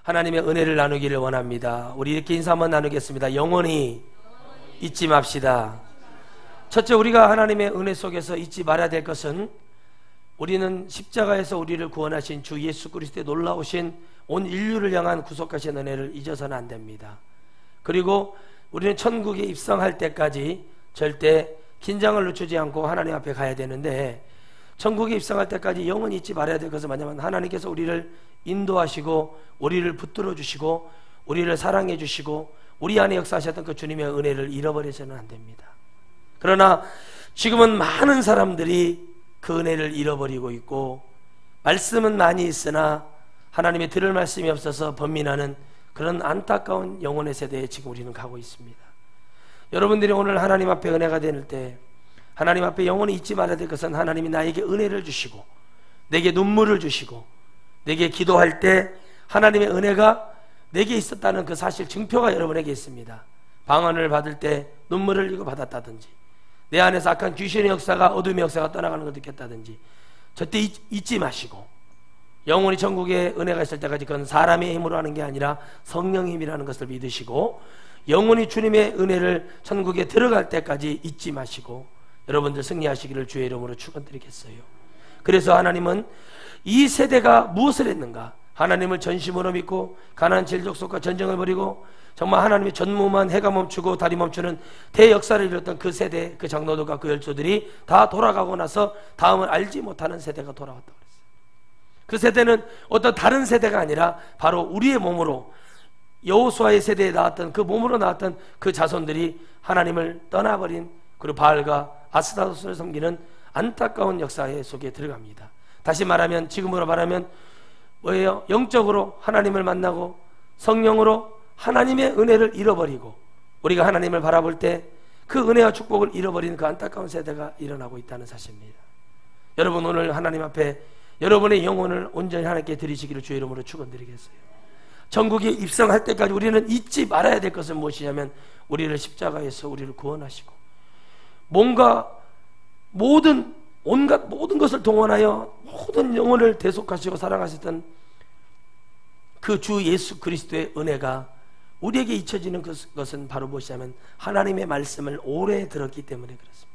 하나님의 은혜를 나누기를 원합니다. 우리 이렇게 인사 한번 나누겠습니다. 영원히 잊지 맙시다. 첫째, 우리가 하나님의 은혜 속에서 잊지 말아야 될 것은 우리는 십자가에서 우리를 구원하신 주 예수 그리스도의 놀라우신 온 인류를 향한 구속하신 은혜를 잊어서는 안 됩니다. 그리고 우리는 천국에 입성할 때까지 절대 긴장을 늦추지 않고 하나님 앞에 가야 되는데, 천국에 입성할 때까지 영원히 잊지 말아야 될 것은 뭐냐면 하나님께서 우리를 인도하시고 우리를 붙들어 주시고 우리를 사랑해 주시고 우리 안에 역사하셨던 그 주님의 은혜를 잃어버려서는 안 됩니다. 그러나 지금은 많은 사람들이 그 은혜를 잃어버리고 있고, 말씀은 많이 있으나 하나님의 들을 말씀이 없어서 번민하는 그런 안타까운 영혼의 세대에 지금 우리는 가고 있습니다. 여러분들이 오늘 하나님 앞에 은혜가 될 때, 하나님 앞에 영원히 잊지 말아야 될 것은 하나님이 나에게 은혜를 주시고 내게 눈물을 주시고 내게 기도할 때 하나님의 은혜가 내게 있었다는 그 사실 증표가 여러분에게 있습니다. 방언을 받을 때 눈물을 흘리고 받았다든지, 내 안에서 악한 귀신의 역사가, 어둠의 역사가 떠나가는 걸 느꼈다든지, 절대 잊지 마시고 영원히 천국에 은혜가 있을 때까지 그건 사람의 힘으로 하는 게 아니라 성령의 힘이라는 것을 믿으시고, 영원히 주님의 은혜를 천국에 들어갈 때까지 잊지 마시고 여러분들 승리하시기를 주의 이름으로 축원드리겠어요. 그래서 하나님은 이 세대가 무엇을 했는가? 하나님을 전심으로 믿고 가나안 질족속과 전쟁을 벌이고 정말 하나님의 전무만 해가 멈추고 달이 멈추는 대역사를 이뤘던 그 세대, 그 장로들과 그 열조들이 다 돌아가고 나서 다음을 알지 못하는 세대가 돌아왔다고 그랬어요. 그 세대는 어떤 다른 세대가 아니라 바로 우리의 몸으로, 여호수아의 세대에 나왔던 그 몸으로 나왔던 그 자손들이 하나님을 떠나버린, 그리고 바알과 아스타로스를 섬기는 안타까운 역사의 속에 들어갑니다. 다시 말하면, 지금으로 말하면 뭐예요? 영적으로 하나님을 만나고 성령으로 하나님의 은혜를 잃어버리고 우리가 하나님을 바라볼 때 그 은혜와 축복을 잃어버린 그 안타까운 세대가 일어나고 있다는 사실입니다. 여러분, 오늘 하나님 앞에 여러분의 영혼을 온전히 하나님께 드리시기를 주의 이름으로 축원드리겠어요. 천국에 입성할 때까지 우리는 잊지 말아야 될 것은 무엇이냐면, 우리를 십자가에서 우리를 구원하시고 온갖 모든 것을 동원하여 모든 영혼을 대속하시고 사랑하셨던 그 주 예수 그리스도의 은혜가 우리에게 잊혀지는 것은 바로 무엇이냐면 하나님의 말씀을 오래 들었기 때문에 그렇습니다.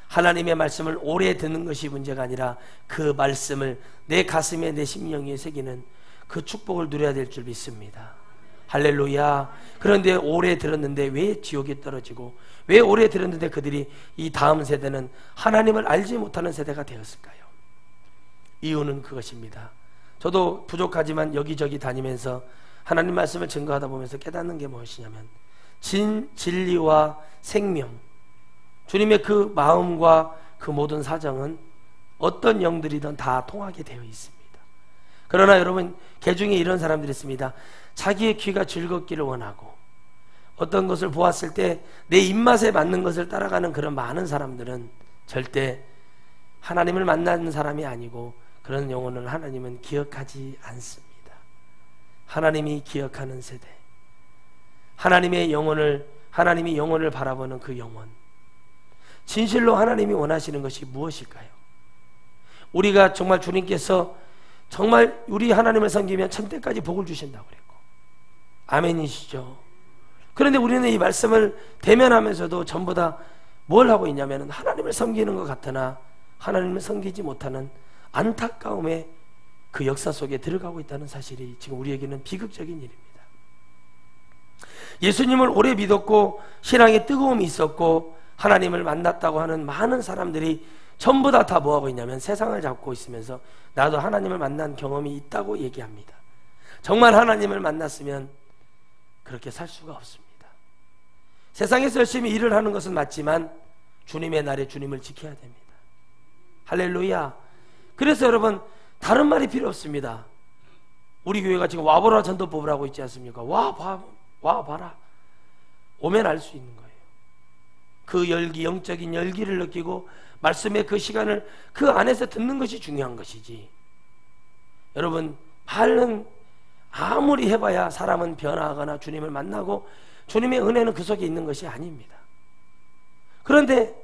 하나님의 말씀을 오래 듣는 것이 문제가 아니라 그 말씀을 내 가슴에, 내 심령에 새기는 그 축복을 누려야 될 줄 믿습니다. 할렐루야. 그런데 오래 들었는데 왜 지옥에 떨어지고, 왜 오래 들었는데 그들이, 이 다음 세대는 하나님을 알지 못하는 세대가 되었을까요? 이유는 그것입니다. 저도 부족하지만 여기저기 다니면서 하나님 말씀을 증거하다 보면서 깨닫는 게 무엇이냐면, 진리와 생명, 주님의 그 마음과 그 모든 사정은 어떤 영들이든 다 통하게 되어 있습니다. 그러나 여러분, 개중에 이런 사람들이 있습니다. 자기의 귀가 즐겁기를 원하고 어떤 것을 보았을 때 내 입맛에 맞는 것을 따라가는 그런 많은 사람들은 절대 하나님을 만나는 사람이 아니고, 그런 영혼을 하나님은 기억하지 않습니다. 하나님이 기억하는 세대, 하나님이 영혼을 바라보는 그 영혼, 진실로 하나님이 원하시는 것이 무엇일까요? 우리가 정말 주님께서 정말 우리 하나님을 섬기면 천대까지 복을 주신다고 그랬고, 아멘이시죠? 그런데 우리는 이 말씀을 대면하면서도 전부 다 뭘 하고 있냐면 하나님을 섬기는 것 같으나 하나님을 섬기지 못하는 안타까움의 그 역사 속에 들어가고 있다는 사실이 지금 우리에게는 비극적인 일입니다. 예수님을 오래 믿었고 신앙에 뜨거움이 있었고 하나님을 만났다고 하는 많은 사람들이 전부 다 뭐하고 있냐면 세상을 잡고 있으면서 나도 하나님을 만난 경험이 있다고 얘기합니다. 정말 하나님을 만났으면 그렇게 살 수가 없습니다. 세상에서 열심히 일을 하는 것은 맞지만 주님의 날에 주님을 지켜야 됩니다. 할렐루야. 그래서 여러분, 다른 말이 필요 없습니다. 우리 교회가 지금 와보라 전도법을 하고 있지 않습니까? 와봐라. 오면 알 수 있는 거예요. 그 열기, 영적인 열기를 느끼고 말씀의 그 시간을 그 안에서 듣는 것이 중요한 것이지, 여러분, 말은 아무리 해봐야 사람은 변화하거나 주님을 만나고 주님의 은혜는 그 속에 있는 것이 아닙니다. 그런데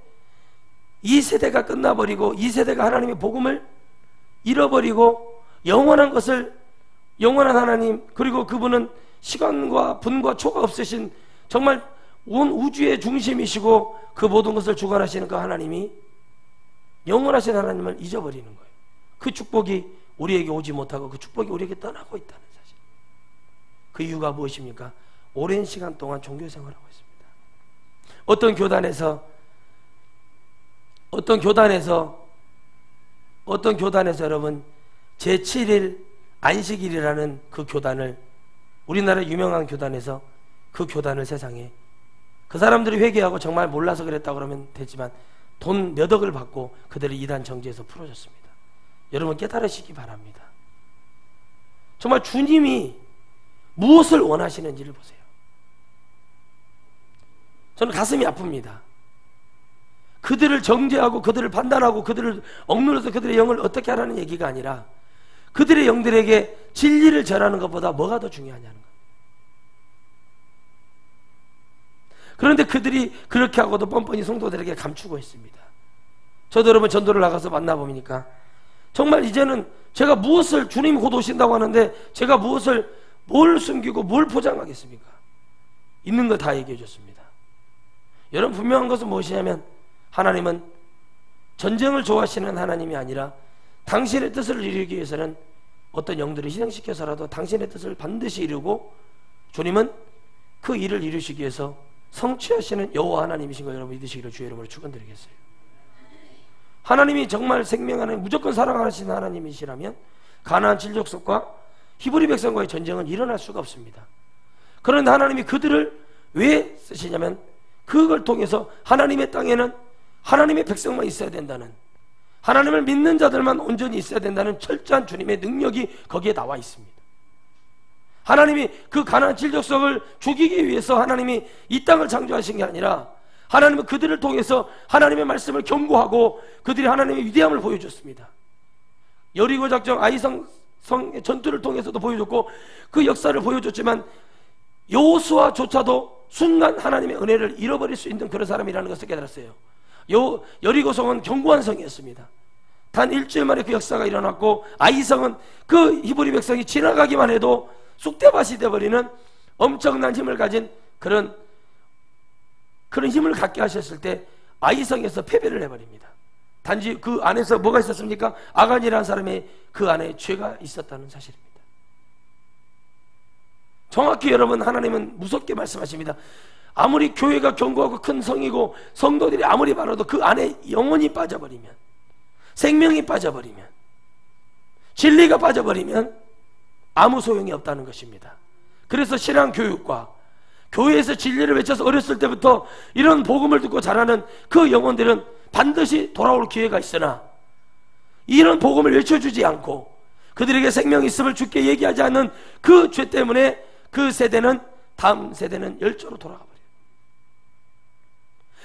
이 세대가 끝나버리고 이 세대가 하나님의 복음을 잃어버리고 영원한 것을 영원한 하나님, 그리고 그분은 시간과 분과 초가 없으신 정말 온 우주의 중심이시고 그 모든 것을 주관하시는 그 하나님이 영원하신 하나님을 잊어버리는 거예요. 그 축복이 우리에게 오지 못하고 그 축복이 우리에게 떠나고 있다는 사실. 그 이유가 무엇입니까? 오랜 시간 동안 종교 생활을 하고 있습니다. 어떤 교단에서 여러분 제7일 안식일이라는 그 교단을, 우리나라 유명한 교단에서 그 교단을 세상에, 그 사람들이 회개하고 정말 몰라서 그랬다 그러면 되지만 돈 몇 억을 받고 그들을 이단 정지에서 풀어줬습니다. 여러분 깨달으시기 바랍니다. 정말 주님이 무엇을 원하시는지를 보세요. 저는 가슴이 아픕니다. 그들을 정죄하고 그들을 판단하고 그들을 억눌러서 그들의 영을 어떻게 하라는 얘기가 아니라 그들의 영들에게 진리를 전하는 것보다 뭐가 더 중요하냐는 거예요. 그런데 그들이 그렇게 하고도 뻔뻔히 성도들에게 감추고 있습니다. 저도 여러분 전도를 나가서 만나보니까 정말 이제는 제가 무엇을, 주님이 곧 오신다고 하는데 제가 뭘 숨기고 뭘 포장하겠습니까? 있는 거 다 얘기해 줬습니다. 여러분 분명한 것은 무엇이냐면 하나님은 전쟁을 좋아하시는 하나님이 아니라 당신의 뜻을 이루기 위해서는 어떤 영들을 희생시켜서라도 당신의 뜻을 반드시 이루고, 주님은 그 일을 이루시기 위해서 성취하시는 여호와 하나님이신 거 여러분 믿으시기를 주의 이름으로 축원드리겠어요. 하나님이 정말 생명하는 무조건 사랑하시는 하나님이시라면 가나안 7족속과 히브리 백성과의 전쟁은 일어날 수가 없습니다. 그런데 하나님이 그들을 왜 쓰시냐면 그걸 통해서 하나님의 땅에는 하나님의 백성만 있어야 된다는, 하나님을 믿는 자들만 온전히 있어야 된다는 철저한 주님의 능력이 거기에 나와 있습니다. 하나님이 그 가나안 7족속을 죽이기 위해서 하나님이 이 땅을 창조하신 게 아니라 하나님은 그들을 통해서 하나님의 말씀을 경고하고 그들이 하나님의 위대함을 보여줬습니다. 여리고 작정, 아이성 성의 전투를 통해서도 보여줬고 그 역사를 보여줬지만 여호수아조차도 순간 하나님의 은혜를 잃어버릴 수 있는 그런 사람이라는 것을 깨달았어요. 여리고성은 견고한 성이었습니다. 단 일주일 만에 그 역사가 일어났고, 아이성은 그 히브리 백성이 지나가기만 해도 쑥대밭이 되어버리는 엄청난 힘을 가진 그런 힘을 갖게 하셨을 때 아이성에서 패배를 해버립니다. 단지 그 안에서 뭐가 있었습니까? 아간이라는 사람의 그 안에 죄가 있었다는 사실입니다. 정확히 여러분 하나님은 무섭게 말씀하십니다. 아무리 교회가 견고하고 큰 성이고 성도들이 아무리 많아도 그 안에 영혼이 빠져버리면, 생명이 빠져버리면, 진리가 빠져버리면 아무 소용이 없다는 것입니다. 그래서 신앙교육과 교회에서 진리를 외쳐서 어렸을 때부터 이런 복음을 듣고 자라는 그 영혼들은 반드시 돌아올 기회가 있으나, 이런 복음을 외쳐주지 않고 그들에게 생명이 있음을 주께 얘기하지 않는 그 죄 때문에 그 세대는, 다음 세대는 열조로 돌아가버려요.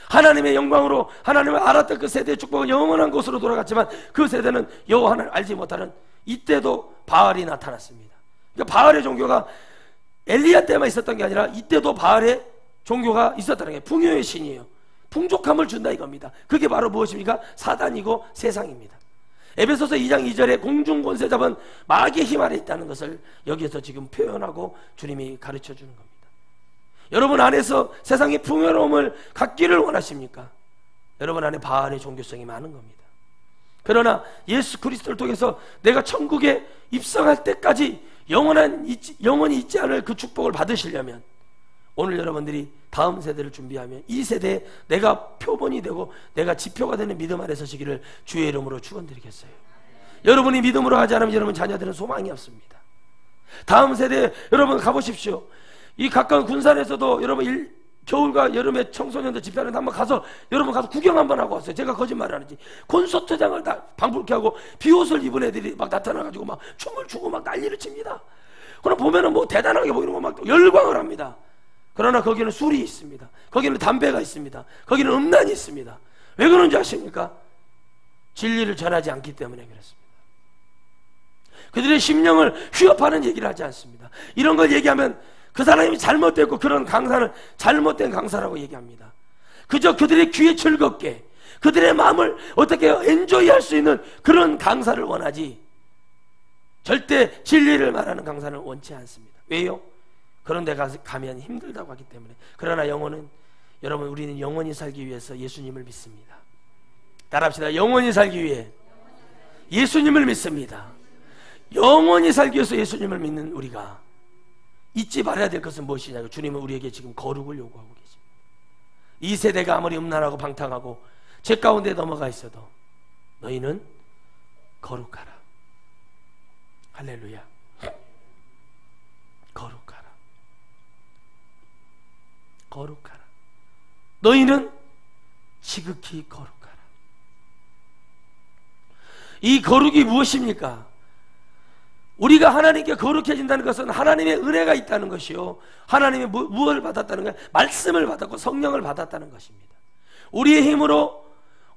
하나님의 영광으로 하나님을 알았던 그 세대의 축복은 영원한 곳으로 돌아갔지만 그 세대는 여호와 하나님을 알지 못하는, 이때도 바알이 나타났습니다. 그러니까 바알의 종교가 엘리야 때만 있었던 게 아니라 이때도 바알의 종교가 있었다는 게 풍요의 신이에요. 풍족함을 준다 이겁니다. 그게 바로 무엇입니까? 사단이고 세상입니다. 에베소서 2장 2절에 공중 권세 잡은 마귀의 힘 아래 있다는 것을 여기에서 지금 표현하고 주님이 가르쳐 주는 겁니다. 여러분 안에서 세상의 풍요로움을 갖기를 원하십니까? 여러분 안에 바알의 종교성이 많은 겁니다. 그러나 예수 그리스도를 통해서 내가 천국에 입성할 때까지 영원히 있지 않을 그 축복을 받으시려면 오늘 여러분들이 다음 세대를 준비하면 이 세대에 내가 표본이 되고 내가 지표가 되는 믿음 아래 서시기를 주의 이름으로 축원드리겠어요. 여러분이 믿음으로 하지 않으면 여러분 자녀들은 소망이 없습니다. 다음 세대에 여러분 가보십시오. 이 가까운 군산에서도 여러분 겨울과 여름에 청소년들 집회하는데 한번 가서 여러분 가서 구경 한번 하고 왔어요. 제가 거짓말 하는지. 콘서트장을 다 방불케 하고 비옷을 입은 애들이 막 나타나가지고 막 춤을 추고 막 난리를 칩니다. 그럼 보면은 뭐 대단하게 보이는 거 막 열광을 합니다. 그러나 거기는 술이 있습니다. 거기는 담배가 있습니다. 거기는 음란이 있습니다. 왜 그런지 아십니까? 진리를 전하지 않기 때문에 그렇습니다. 그들의 심령을 휘업하는 얘기를 하지 않습니다. 이런 걸 얘기하면 그 사람이 잘못됐고 그런 강사는 잘못된 강사라고 얘기합니다. 그저 그들의 귀에 즐겁게 그들의 마음을 어떻게 엔조이 할 수 있는 그런 강사를 원하지, 절대 진리를 말하는 강사는 원치 않습니다. 왜요? 그런 데 가면 힘들다고 하기 때문에. 그러나 영혼은, 여러분, 우리는 영원히 살기 위해서 예수님을 믿습니다. 따라합시다. 영원히 살기 위해 예수님을 믿습니다. 영원히 살기 위해서 예수님을 믿는 우리가 잊지 말아야 될 것은 무엇이냐고, 주님은 우리에게 지금 거룩을 요구하고 계십니다. 이 세대가 아무리 음란하고 방탕하고 죄 가운데 넘어가 있어도 너희는 거룩하라. 할렐루야. 거룩하라. 거룩하라. 너희는 지극히 거룩하라. 이 거룩이 무엇입니까? 우리가 하나님께 거룩해진다는 것은 하나님의 은혜가 있다는 것이요, 하나님의 무엇을 받았다는 거예요? 말씀을 받았고 성령을 받았다는 것입니다. 우리의 힘으로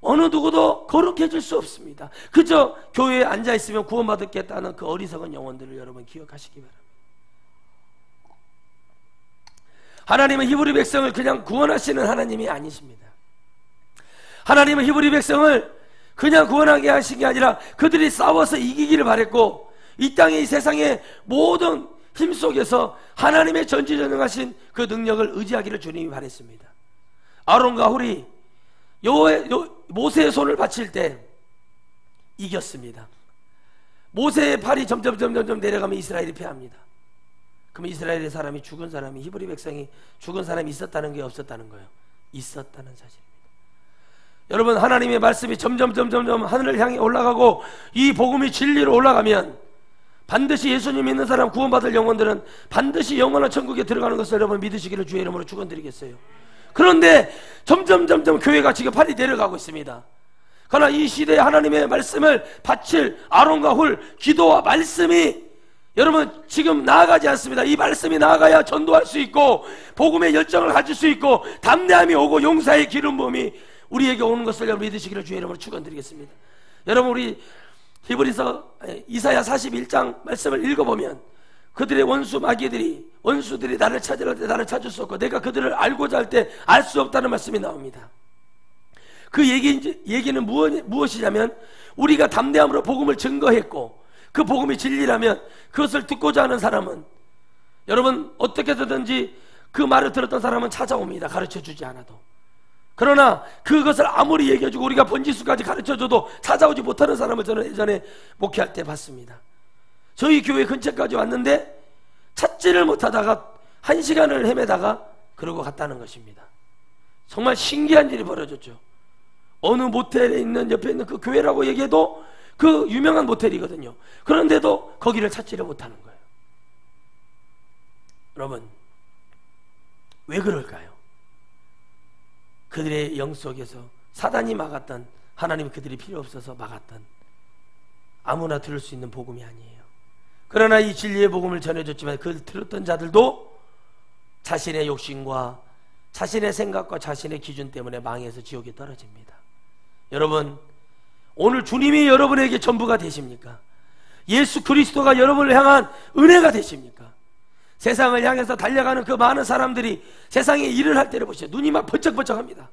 어느 누구도 거룩해질 수 없습니다. 그저 교회에 앉아있으면 구원받겠다는 그 어리석은 영혼들을 여러분 기억하시기 바랍니다. 하나님은 히브리 백성을 그냥 구원하시는 하나님이 아니십니다. 하나님은 히브리 백성을 그냥 구원하게 하신 게 아니라 그들이 싸워서 이기기를 바랬고, 이 땅의 이 세상의 모든 힘 속에서 하나님의 전지전능하신 그 능력을 의지하기를 주님이 바랬습니다. 아론과 훌이 모세의 손을 받칠 때 이겼습니다. 모세의 팔이 점점 내려가면 이스라엘이 패합니다. 그럼 이스라엘의 사람이, 죽은 사람이, 히브리 백성이 죽은 사람이 있었다는 게 없었다는 거예요? 있었다는 사실입니다. 여러분, 하나님의 말씀이 점점 하늘을 향해 올라가고 이 복음이 진리로 올라가면 반드시 예수님 믿는 사람, 구원받을 영혼들은 반드시 영원한 천국에 들어가는 것을 여러분 믿으시기를 주의 이름으로 축원드리겠어요. 그런데 점점 교회가 지금 팔이 내려가고 있습니다. 그러나 이 시대에 하나님의 말씀을 바칠 아론과 훌, 기도와 말씀이 여러분 지금 나아가지 않습니다. 이 말씀이 나아가야 전도할 수 있고 복음의 열정을 가질 수 있고 담대함이 오고 용사의 기름 부음이 우리에게 오는 것을 여러분 믿으시기를 주의 이름으로 축원드리겠습니다. 여러분, 우리 히브리서 이사야 41장 말씀을 읽어보면 그들의 원수 원수들이 나를 찾으려 할 때 나를 찾을 수 없고 내가 그들을 알고자 할 때 알 수 없다는 말씀이 나옵니다. 그 얘기는 무엇이냐면, 우리가 담대함으로 복음을 증거했고 그 복음이 진리라면 그것을 듣고자 하는 사람은, 여러분, 어떻게 해서든지 그 말을 들었던 사람은 찾아옵니다. 가르쳐주지 않아도. 그러나 그것을 아무리 얘기해주고 우리가 번지수까지 가르쳐줘도 찾아오지 못하는 사람을 저는 예전에 목회할 때 봤습니다. 저희 교회 근처까지 왔는데 찾지를 못하다가 1시간을 헤매다가 그러고 갔다는 것입니다. 정말 신기한 일이 벌어졌죠. 어느 모텔에 있는, 옆에 있는 그 교회라고 얘기해도 그 유명한 모텔이거든요. 그런데도 거기를 찾지를 못하는 거예요. 여러분, 왜 그럴까요? 그들의 영 속에서 사단이 막았던, 하나님이 그들이 필요 없어서 막았던 아무나 들을 수 있는 복음이 아니에요. 그러나 이 진리의 복음을 전해줬지만 그 들었던 자들도 자신의 욕심과 자신의 생각과 자신의 기준 때문에 망해서 지옥에 떨어집니다. 여러분, 오늘 주님이 여러분에게 전부가 되십니까? 예수 그리스도가 여러분을 향한 은혜가 되십니까? 세상을 향해서 달려가는 그 많은 사람들이 세상에 일을 할 때를 보시죠. 눈이 막 번쩍번쩍합니다.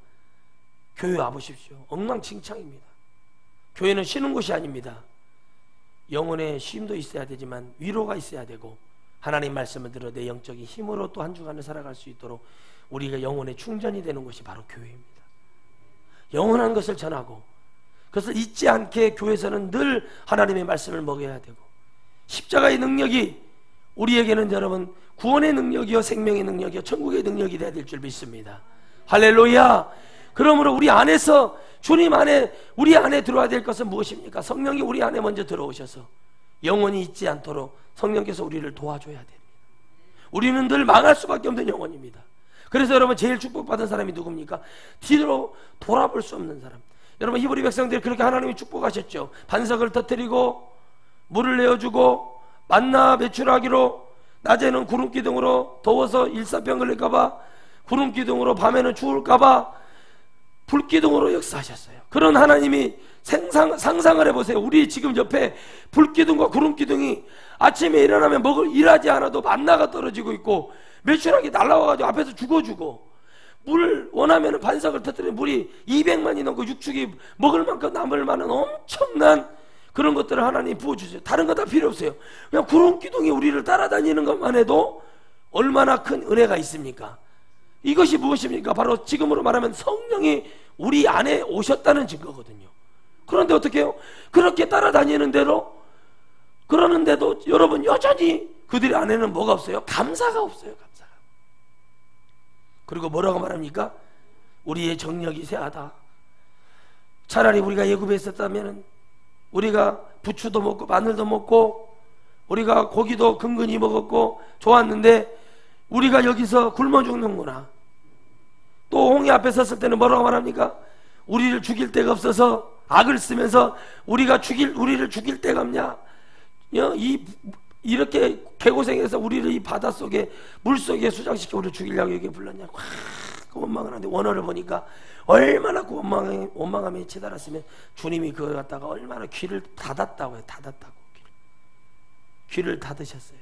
교회 와보십시오. 엉망진창입니다. 교회는 쉬는 곳이 아닙니다. 영혼의 쉼도 있어야 되지만 위로가 있어야 되고, 하나님 말씀을 들어 내 영적인 힘으로 또 한 주간을 살아갈 수 있도록 우리가 영혼의 충전이 되는 것이 바로 교회입니다. 영원한 것을 전하고 그것을 잊지 않게 교회에서는 늘 하나님의 말씀을 먹여야 되고, 십자가의 능력이 우리에게는 여러분 구원의 능력이요, 생명의 능력이요, 천국의 능력이 되어야 될 줄 믿습니다. 할렐루야. 그러므로 우리 안에서, 주님 안에, 우리 안에 들어와야 될 것은 무엇입니까? 성령이 우리 안에 먼저 들어오셔서 영원히 잊지 않도록 성령께서 우리를 도와줘야 됩니다. 우리는 늘 망할 수밖에 없는 영혼입니다. 그래서 여러분, 제일 축복받은 사람이 누굽니까? 뒤로 돌아볼 수 없는 사람. 여러분, 히브리 백성들이 그렇게 하나님이 축복하셨죠. 반석을 터뜨리고 물을 내어주고 만나 배출하기로, 낮에는 구름 기둥으로 더워서 일사병 걸릴까봐, 구름 기둥으로 밤에는 추울까봐 불 기둥으로 역사하셨어요. 그런 하나님이 상상을 해보세요. 우리 지금 옆에 불 기둥과 구름 기둥이 아침에 일어나면 일하지 않아도 만나가 떨어지고 있고, 매출하게 날라와가지고 앞에서 죽어주고, 물 원하면 반석을 터뜨리는 물이 200만이 넘고 육축이 먹을 만큼 남을 만한 엄청난 그런 것들을 하나님 부어주세요. 다른 거 다 필요 없어요. 그냥 구름 기둥이 우리를 따라다니는 것만 해도 얼마나 큰 은혜가 있습니까? 이것이 무엇입니까? 바로 지금으로 말하면 성령이 우리 안에 오셨다는 증거거든요. 그런데 어떻게 해요? 그렇게 따라다니는 대로 그러는데도 여러분 여전히 그들 안에는 뭐가 없어요? 감사가 없어요. 감사가. 그리고 뭐라고 말합니까? 우리의 정력이 쇠하다. 차라리 우리가 예굽에 있었다면 우리가 부추도 먹고 마늘도 먹고 우리가 고기도 근근히 먹었고 좋았는데 우리가 여기서 굶어 죽는구나. 또 홍해 앞에 섰을 때는 뭐라고 말합니까? 우리를 죽일 데가 없어서 악을 쓰면서 우리를 죽일 데가 없냐? 이렇게 개고생해서 우리를 이 바닷속에 물속에 수장시켜 우리를 죽이려고 여기 불렀냐? 그 원망을 하는데 원어를 보니까 얼마나 그 원망함에 치달았으면 주님이 그걸 갖다가 얼마나 귀를 닫았다고 해요. 닫았다고. 귀를 닫으셨어요.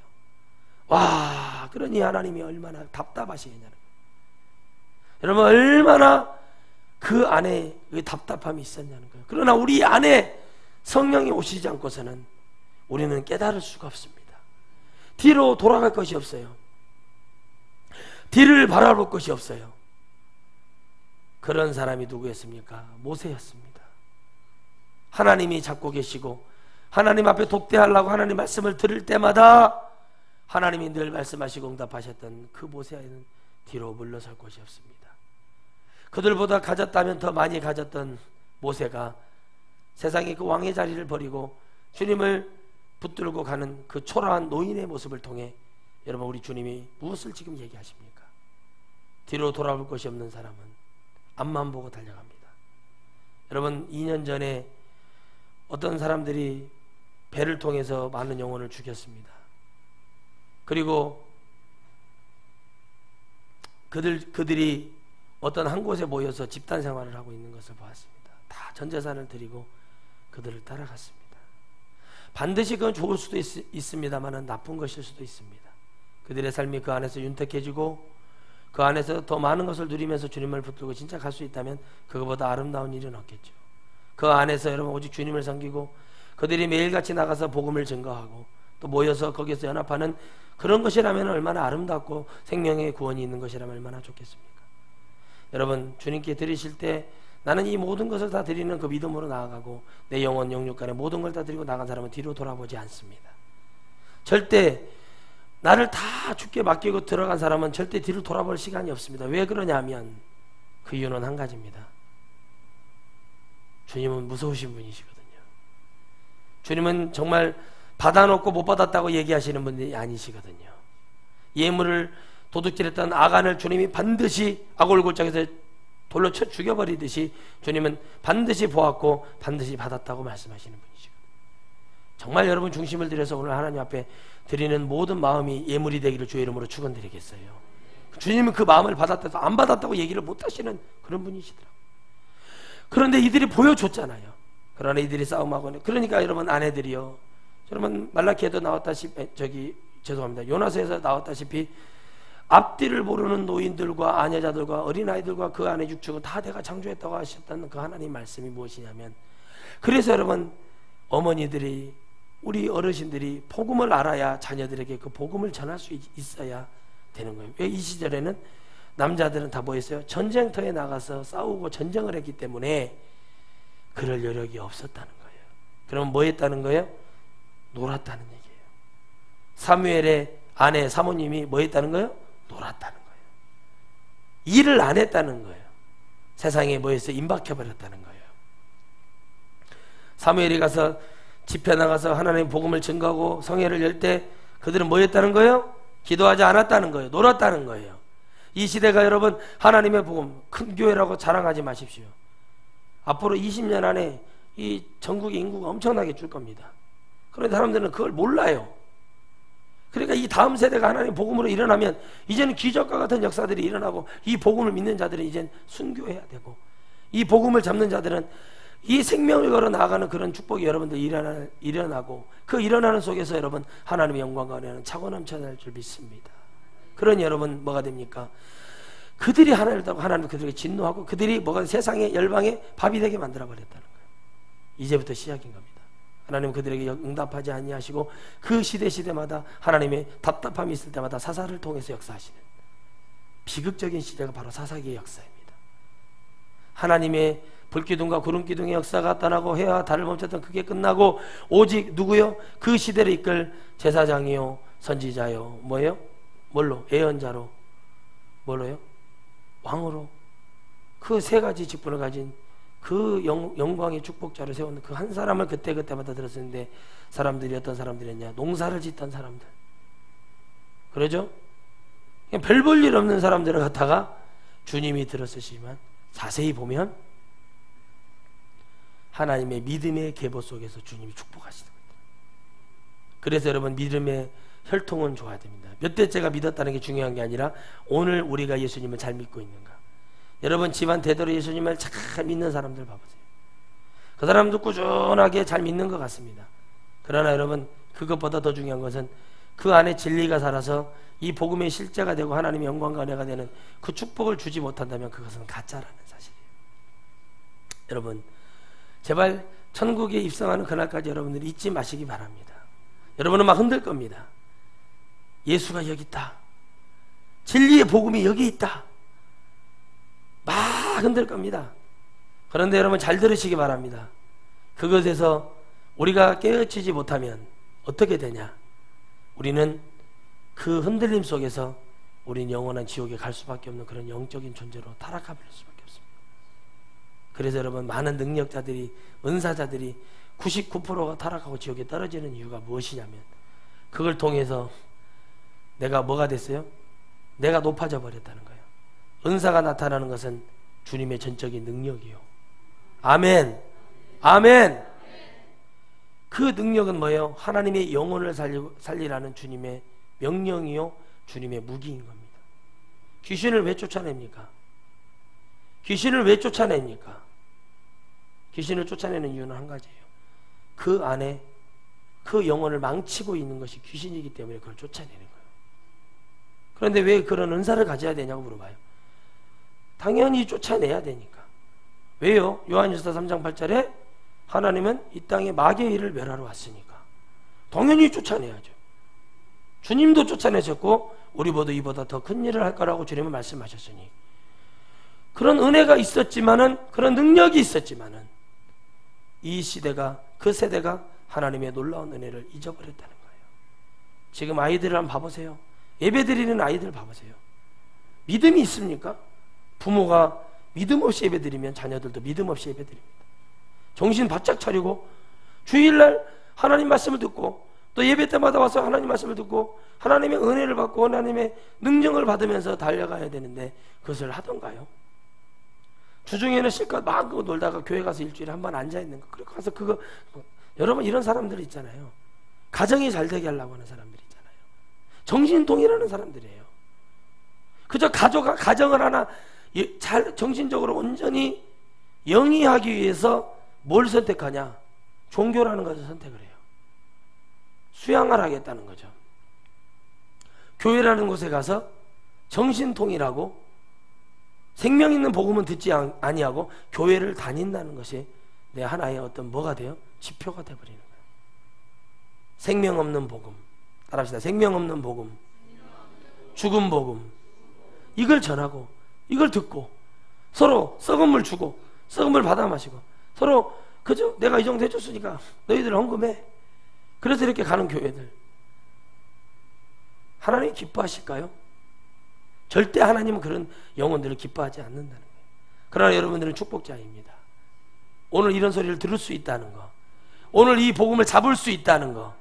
와, 그러니 하나님이 얼마나 답답하시겠냐는 거예요. 여러분 얼마나 그 안에 그 답답함이 있었냐는 거예요. 그러나 우리 안에 성령이 오시지 않고서는 우리는 깨달을 수가 없습니다. 뒤로 돌아갈 것이 없어요. 뒤를 바라볼 것이 없어요. 그런 사람이 누구였습니까? 모세였습니다. 하나님이 잡고 계시고 하나님 앞에 독대하려고 하나님 말씀을 들을 때마다 하나님이 늘 말씀하시고 응답하셨던 그 모세는 뒤로 물러설 곳이 없습니다. 그들보다 가졌다면 더 많이 가졌던 모세가 세상의 그 왕의 자리를 버리고 주님을 붙들고 가는 그 초라한 노인의 모습을 통해 여러분 우리 주님이 무엇을 지금 얘기하십니까? 뒤로 돌아볼 것이 없는 사람은 앞만 보고 달려갑니다. 여러분 2년 전에 어떤 사람들이 배를 통해서 많은 영혼을 죽였습니다. 그리고 그들이 어떤 한 곳에 모여서 집단 생활을 하고 있는 것을 보았습니다. 다 전 재산을 드리고 그들을 따라갔습니다. 반드시 그건 좋을 수도 있습니다만 나쁜 것일 수도 있습니다. 그들의 삶이 그 안에서 윤택해지고 그 안에서 더 많은 것을 누리면서 주님을 붙들고 진짜 갈 수 있다면 그거보다 아름다운 일은 없겠죠. 그 안에서 여러분 오직 주님을 섬기고 그들이 매일같이 나가서 복음을 증거하고 또 모여서 거기서 연합하는 그런 것이라면 얼마나 아름답고 생명의 구원이 있는 것이라면 얼마나 좋겠습니까? 여러분 주님께 드리실 때 나는 이 모든 것을 다 드리는 그 믿음으로 나아가고 내 영혼 영육간에 모든 걸 다 드리고 나간 사람은 뒤로 돌아보지 않습니다. 절대 나를 다 주께 맡기고 들어간 사람은 절대 뒤를 돌아볼 시간이 없습니다. 왜 그러냐면 그 이유는 한 가지입니다. 주님은 무서우신 분이시거든요. 주님은 정말 받아놓고 못 받았다고 얘기하시는 분이 아니시거든요. 예물을 도둑질했던 아간을 주님이 반드시 아골골장에서 돌로 쳐 죽여버리듯이 주님은 반드시 보았고 반드시 받았다고 말씀하시는 분이시거든요. 정말 여러분 중심을 들여서 오늘 하나님 앞에 드리는 모든 마음이 예물이 되기를 주의 이름으로 축원드리겠어요. 주님은 그 마음을 받았다고 안 받았다고 얘기를 못하시는 그런 분이시더라고요. 그런데 이들이 보여줬잖아요. 그러나 이들이 싸움하고 그러니까 여러분 아내들이요. 여러분 말라기에도 나왔다시피 죄송합니다. 요나서에서 나왔다시피 앞뒤를 모르는 노인들과 아내자들과 어린아이들과 그 안에 육축은 다 내가 창조했다고 하셨다는 그 하나님 말씀이 무엇이냐면 그래서 여러분 어머니들이 우리 어르신들이 복음을 알아야 자녀들에게 그 복음을 전할 수 있어야 되는 거예요. 왜 이 시절에는 남자들은 다 뭐 했어요? 전쟁터에 나가서 싸우고 전쟁을 했기 때문에 그럴 여력이 없었다는 거예요. 그럼 뭐 했다는 거예요? 놀았다는 얘기예요. 사무엘의 아내 사모님이 뭐 했다는 거예요? 놀았다는 거예요. 일을 안 했다는 거예요. 세상에 뭐 했어요? 임박해버렸다는 거예요. 사무엘이 가서 집회 나가서 하나님의 복음을 증거하고 성회를 열 때 그들은 뭐 했다는 거예요? 기도하지 않았다는 거예요. 놀았다는 거예요. 이 시대가 여러분 하나님의 복음 큰 교회라고 자랑하지 마십시오. 앞으로 20년 안에 이 전국의 인구가 엄청나게 줄 겁니다. 그런데 사람들은 그걸 몰라요. 그러니까 이 다음 세대가 하나님 복음으로 일어나면 이제는 기적과 같은 역사들이 일어나고 이 복음을 믿는 자들은 이제는 순교해야 되고 이 복음을 잡는 자들은 이 생명을 걸어 나아가는 그런 축복이 여러분들 일어나고 그 일어나는 속에서 여러분 하나님의 영광과 은혜는 차고 넘쳐날 줄 믿습니다. 그러니 여러분 뭐가 됩니까? 그들이 하나님을 따고 하나님 그들에게 진노하고 그들이 뭐가 세상의 열방의 밥이 되게 만들어 버렸다는 거예요. 이제부터 시작인 겁니다. 하나님 그들에게 응답하지 아니하시고 그 시대마다 하나님의 답답함이 있을 때마다 사사를 통해서 역사하시는 비극적인 시대가 바로 사사기의 역사입니다. 하나님의 불기둥과 구름기둥의 역사가 떠나고 해와 달을 멈췄던 그게 끝나고 오직 누구요? 그 시대를 이끌 제사장이요 선지자요 뭐예요? 뭘로? 예언자로 뭘로요? 왕으로 그 세 가지 직분을 가진 그 영광의 축복자를 세우는 그 한 사람을 그때마다 들었었는데 사람들이 어떤 사람들이었냐? 농사를 짓던 사람들. 그러죠? 그냥 별 볼 일 없는 사람들을 갖다가 주님이 들었으시지만 자세히 보면 하나님의 믿음의 계보 속에서 주님이 축복하시는 겁니다. 그래서 여러분 믿음의 혈통은 좋아야 됩니다. 몇 대째가 믿었다는 게 중요한 게 아니라 오늘 우리가 예수님을 잘 믿고 있는가. 여러분 집안 대대로 예수님을 잘 믿는 사람들 봐보세요. 그 사람도 꾸준하게 잘 믿는 것 같습니다. 그러나 여러분 그것보다 더 중요한 것은 그 안에 진리가 살아서 이 복음의 실제가 되고 하나님의 영광과 은혜가 되는 그 축복을 주지 못한다면 그것은 가짜라는 사실이에요. 여러분 제발 천국에 입성하는 그날까지 여러분들이 잊지 마시기 바랍니다. 여러분은 막 흔들 겁니다. 예수가 여기 있다. 진리의 복음이 여기 있다. 막 흔들 겁니다. 그런데 여러분 잘 들으시기 바랍니다. 그것에서 우리가 깨우치지 못하면 어떻게 되냐? 우리는 그 흔들림 속에서 우린 영원한 지옥에 갈 수밖에 없는 그런 영적인 존재로 타락해 버릴 수밖에 없습니다. 그래서 여러분 많은 능력자들이 은사자들이 99%가 타락하고 지옥에 떨어지는 이유가 무엇이냐면 그걸 통해서 내가 뭐가 됐어요? 내가 높아져 버렸다는 거예요. 은사가 나타나는 것은 주님의 전적인 능력이요. 아멘. 아멘. 그 능력은 뭐예요? 하나님의 영혼을 살리라는 주님의 명령이요 주님의 무기인 겁니다. 귀신을 왜 쫓아냅니까? 귀신을 왜 쫓아냅니까? 귀신을 쫓아내는 이유는 한 가지예요. 그 안에 그 영혼을 망치고 있는 것이 귀신이기 때문에 그걸 쫓아내는 거예요. 그런데 왜 그런 은사를 가져야 되냐고 물어봐요. 당연히 쫓아내야 되니까. 왜요? 요한일서 3장 8절에 하나님은 이 땅에 마귀의 일을 멸하러 왔으니까 당연히 쫓아내야죠. 주님도 쫓아내셨고 우리보다 이보다 더 큰 일을 할 거라고 주님은 말씀하셨으니 그런 은혜가 있었지만은 그런 능력이 있었지만은 이 시대가 그 세대가 하나님의 놀라운 은혜를 잊어버렸다는 거예요. 지금 아이들을 한번 봐보세요. 예배드리는 아이들 봐보세요. 믿음이 있습니까? 부모가 믿음 없이 예배드리면 자녀들도 믿음 없이 예배드립니다. 정신 바짝 차리고 주일날 하나님 말씀을 듣고 또 예배 때마다 와서 하나님 말씀을 듣고 하나님의 은혜를 받고 하나님의 능력을 받으면서 달려가야 되는데 그것을 하던가요? 주중에는 실컷 막 놀다가 교회 가서 일주일에 한 번 앉아있는 거 그리고 가서 그거 여러분 이런 사람들 있잖아요. 가정이 잘 되게 하려고 하는 사람들 있잖아요. 정신동이라는 사람들이에요. 그저 가정을 하나 잘 정신적으로 온전히 영위하기 위해서 뭘 선택하냐? 종교라는 것을 선택을 해요. 수양을 하겠다는 거죠. 교회라는 곳에 가서 정신통일하고 생명 있는 복음은 듣지 아니하고 교회를 다닌다는 것이 내 하나의 어떤 뭐가 돼요? 지표가 돼버리는 거예요. 생명 없는 복음. 따라합시다. 생명 없는 복음. 죽은 복음. 이걸 전하고 이걸 듣고 서로 썩은 물 주고 썩은 물 받아 마시고 서로 그저 내가 이 정도 해줬으니까 너희들 헌금해. 그래서 이렇게 가는 교회들 하나님이 기뻐하실까요? 절대 하나님은 그런 영혼들을 기뻐하지 않는다는 거예요. 그러나 여러분들은 축복자입니다. 오늘 이런 소리를 들을 수 있다는 거, 오늘 이 복음을 잡을 수 있다는 거,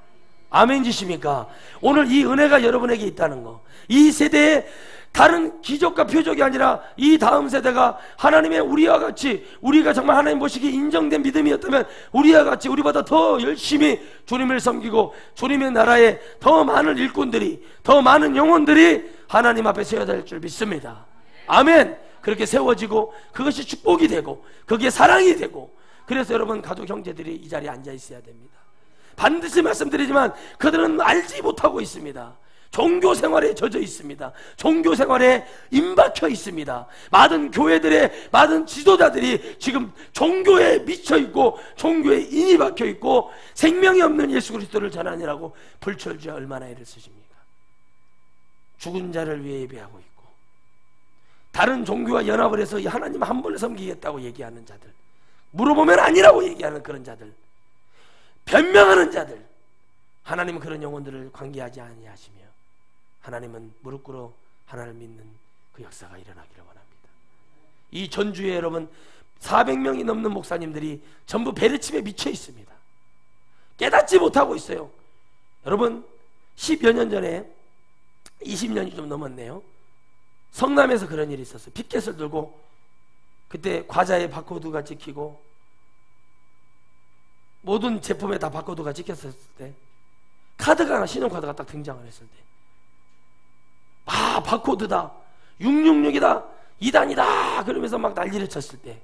아멘이십니까? 오늘 이 은혜가 여러분에게 있다는 거, 이 세대에 다른 기적과 표적이 아니라 이 다음 세대가 하나님의 우리와 같이 우리가 정말 하나님 보시기에 인정된 믿음이었다면 우리와 같이 우리보다 더 열심히 주님을 섬기고 주님의 나라에 더 많은 일꾼들이 더 많은 영혼들이 하나님 앞에 세워야 될 줄 믿습니다. 아멘. 그렇게 세워지고 그것이 축복이 되고 그게 사랑이 되고 그래서 여러분 가족 형제들이 이 자리에 앉아 있어야 됩니다. 반드시 말씀드리지만 그들은 알지 못하고 있습니다. 종교 생활에 젖어 있습니다. 종교 생활에 임박혀 있습니다. 많은 교회들의 많은 지도자들이 지금 종교에 미쳐 있고 종교에 인이 박혀 있고 생명이 없는 예수 그리스도를 전하느라고 불철주야 얼마나 애를 쓰십니까? 죽은 자를 위해 예배하고 있고 다른 종교와 연합을 해서 하나님 한 분을 섬기겠다고 얘기하는 자들, 물어보면 아니라고 얘기하는 그런 자들, 변명하는 자들, 하나님은 그런 영혼들을 관계하지 아니하시며 하나님은 무릎 꿇어 하나님을 믿는 그 역사가 일어나기를 원합니다. 이 전주에 여러분 400명이 넘는 목사님들이 전부 베르침에 미쳐 있습니다. 깨닫지 못하고 있어요. 여러분 10여 년 전에 20년이 좀 넘었네요. 성남에서 그런 일이 있었어요. 피켓을 들고 그때 과자에 바코드가 찍히고 모든 제품에 다 바코드가 찍혔을 때 카드가 하나, 신용카드가 딱 등장을 했을 때 바코드다, 666이다, 2단이다 그러면서 막 난리를 쳤을 때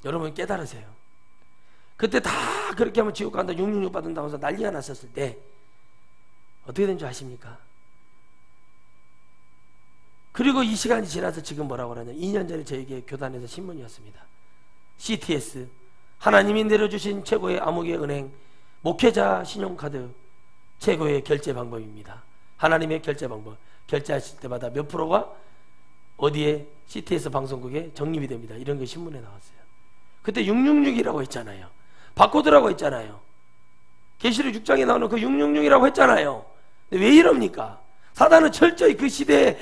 여러분 깨달으세요. 그때 다 그렇게 하면 지옥 간다, 666 받는다고 해서 난리가 났었을 때 어떻게 된 줄 아십니까? 그리고 이 시간이 지나서 지금 뭐라고 그러냐, 2년 전에 저에게 교단에서 신문이 왔습니다. CTS, 하나님이 내려주신 최고의 암흑의 은행 목회자 신용카드 최고의 결제 방법입니다. 하나님의 결제 방법, 결제하실 때마다 몇 프로가 어디에 CTS 방송국에 적립이 됩니다. 이런 게 신문에 나왔어요. 그때 666이라고 했잖아요. 바코드라고 했잖아요. 계시록 6장에 나오는 그 666이라고 했잖아요. 근데 왜 이럽니까? 사단은 철저히 그 시대에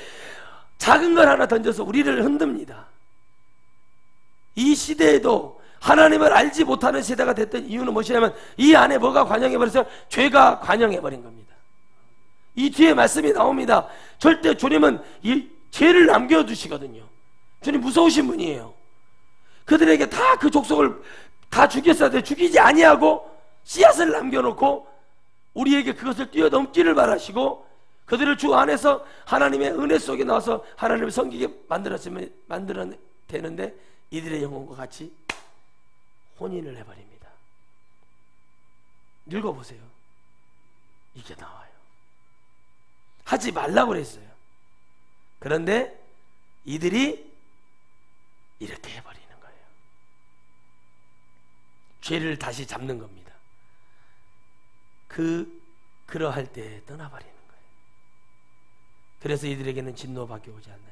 작은 걸 하나 던져서 우리를 흔듭니다. 이 시대에도 하나님을 알지 못하는 세대가 됐던 이유는 무엇이냐면 이 안에 뭐가 관영해버려서 죄가 관영해버린 겁니다. 이 뒤에 말씀이 나옵니다. 절대 주님은 이 죄를 남겨두시거든요. 주님 무서우신 분이에요. 그들에게 다 그 족속을 다 죽였어야 돼. 죽이지 아니하고 씨앗을 남겨놓고 우리에게 그것을 뛰어넘기를 바라시고 그들을 주 안에서 하나님의 은혜 속에 나와서 하나님을 섬기게 만들어내는데 이들의 영혼과 같이 혼인을 해버립니다. 읽어보세요. 이게 나와요. 하지 말라고 그랬어요. 그런데 이들이 이렇게 해버리는 거예요. 죄를 다시 잡는 겁니다. 그러할 때 떠나버리는 거예요. 그래서 이들에게는 진노밖에 오지 않나요?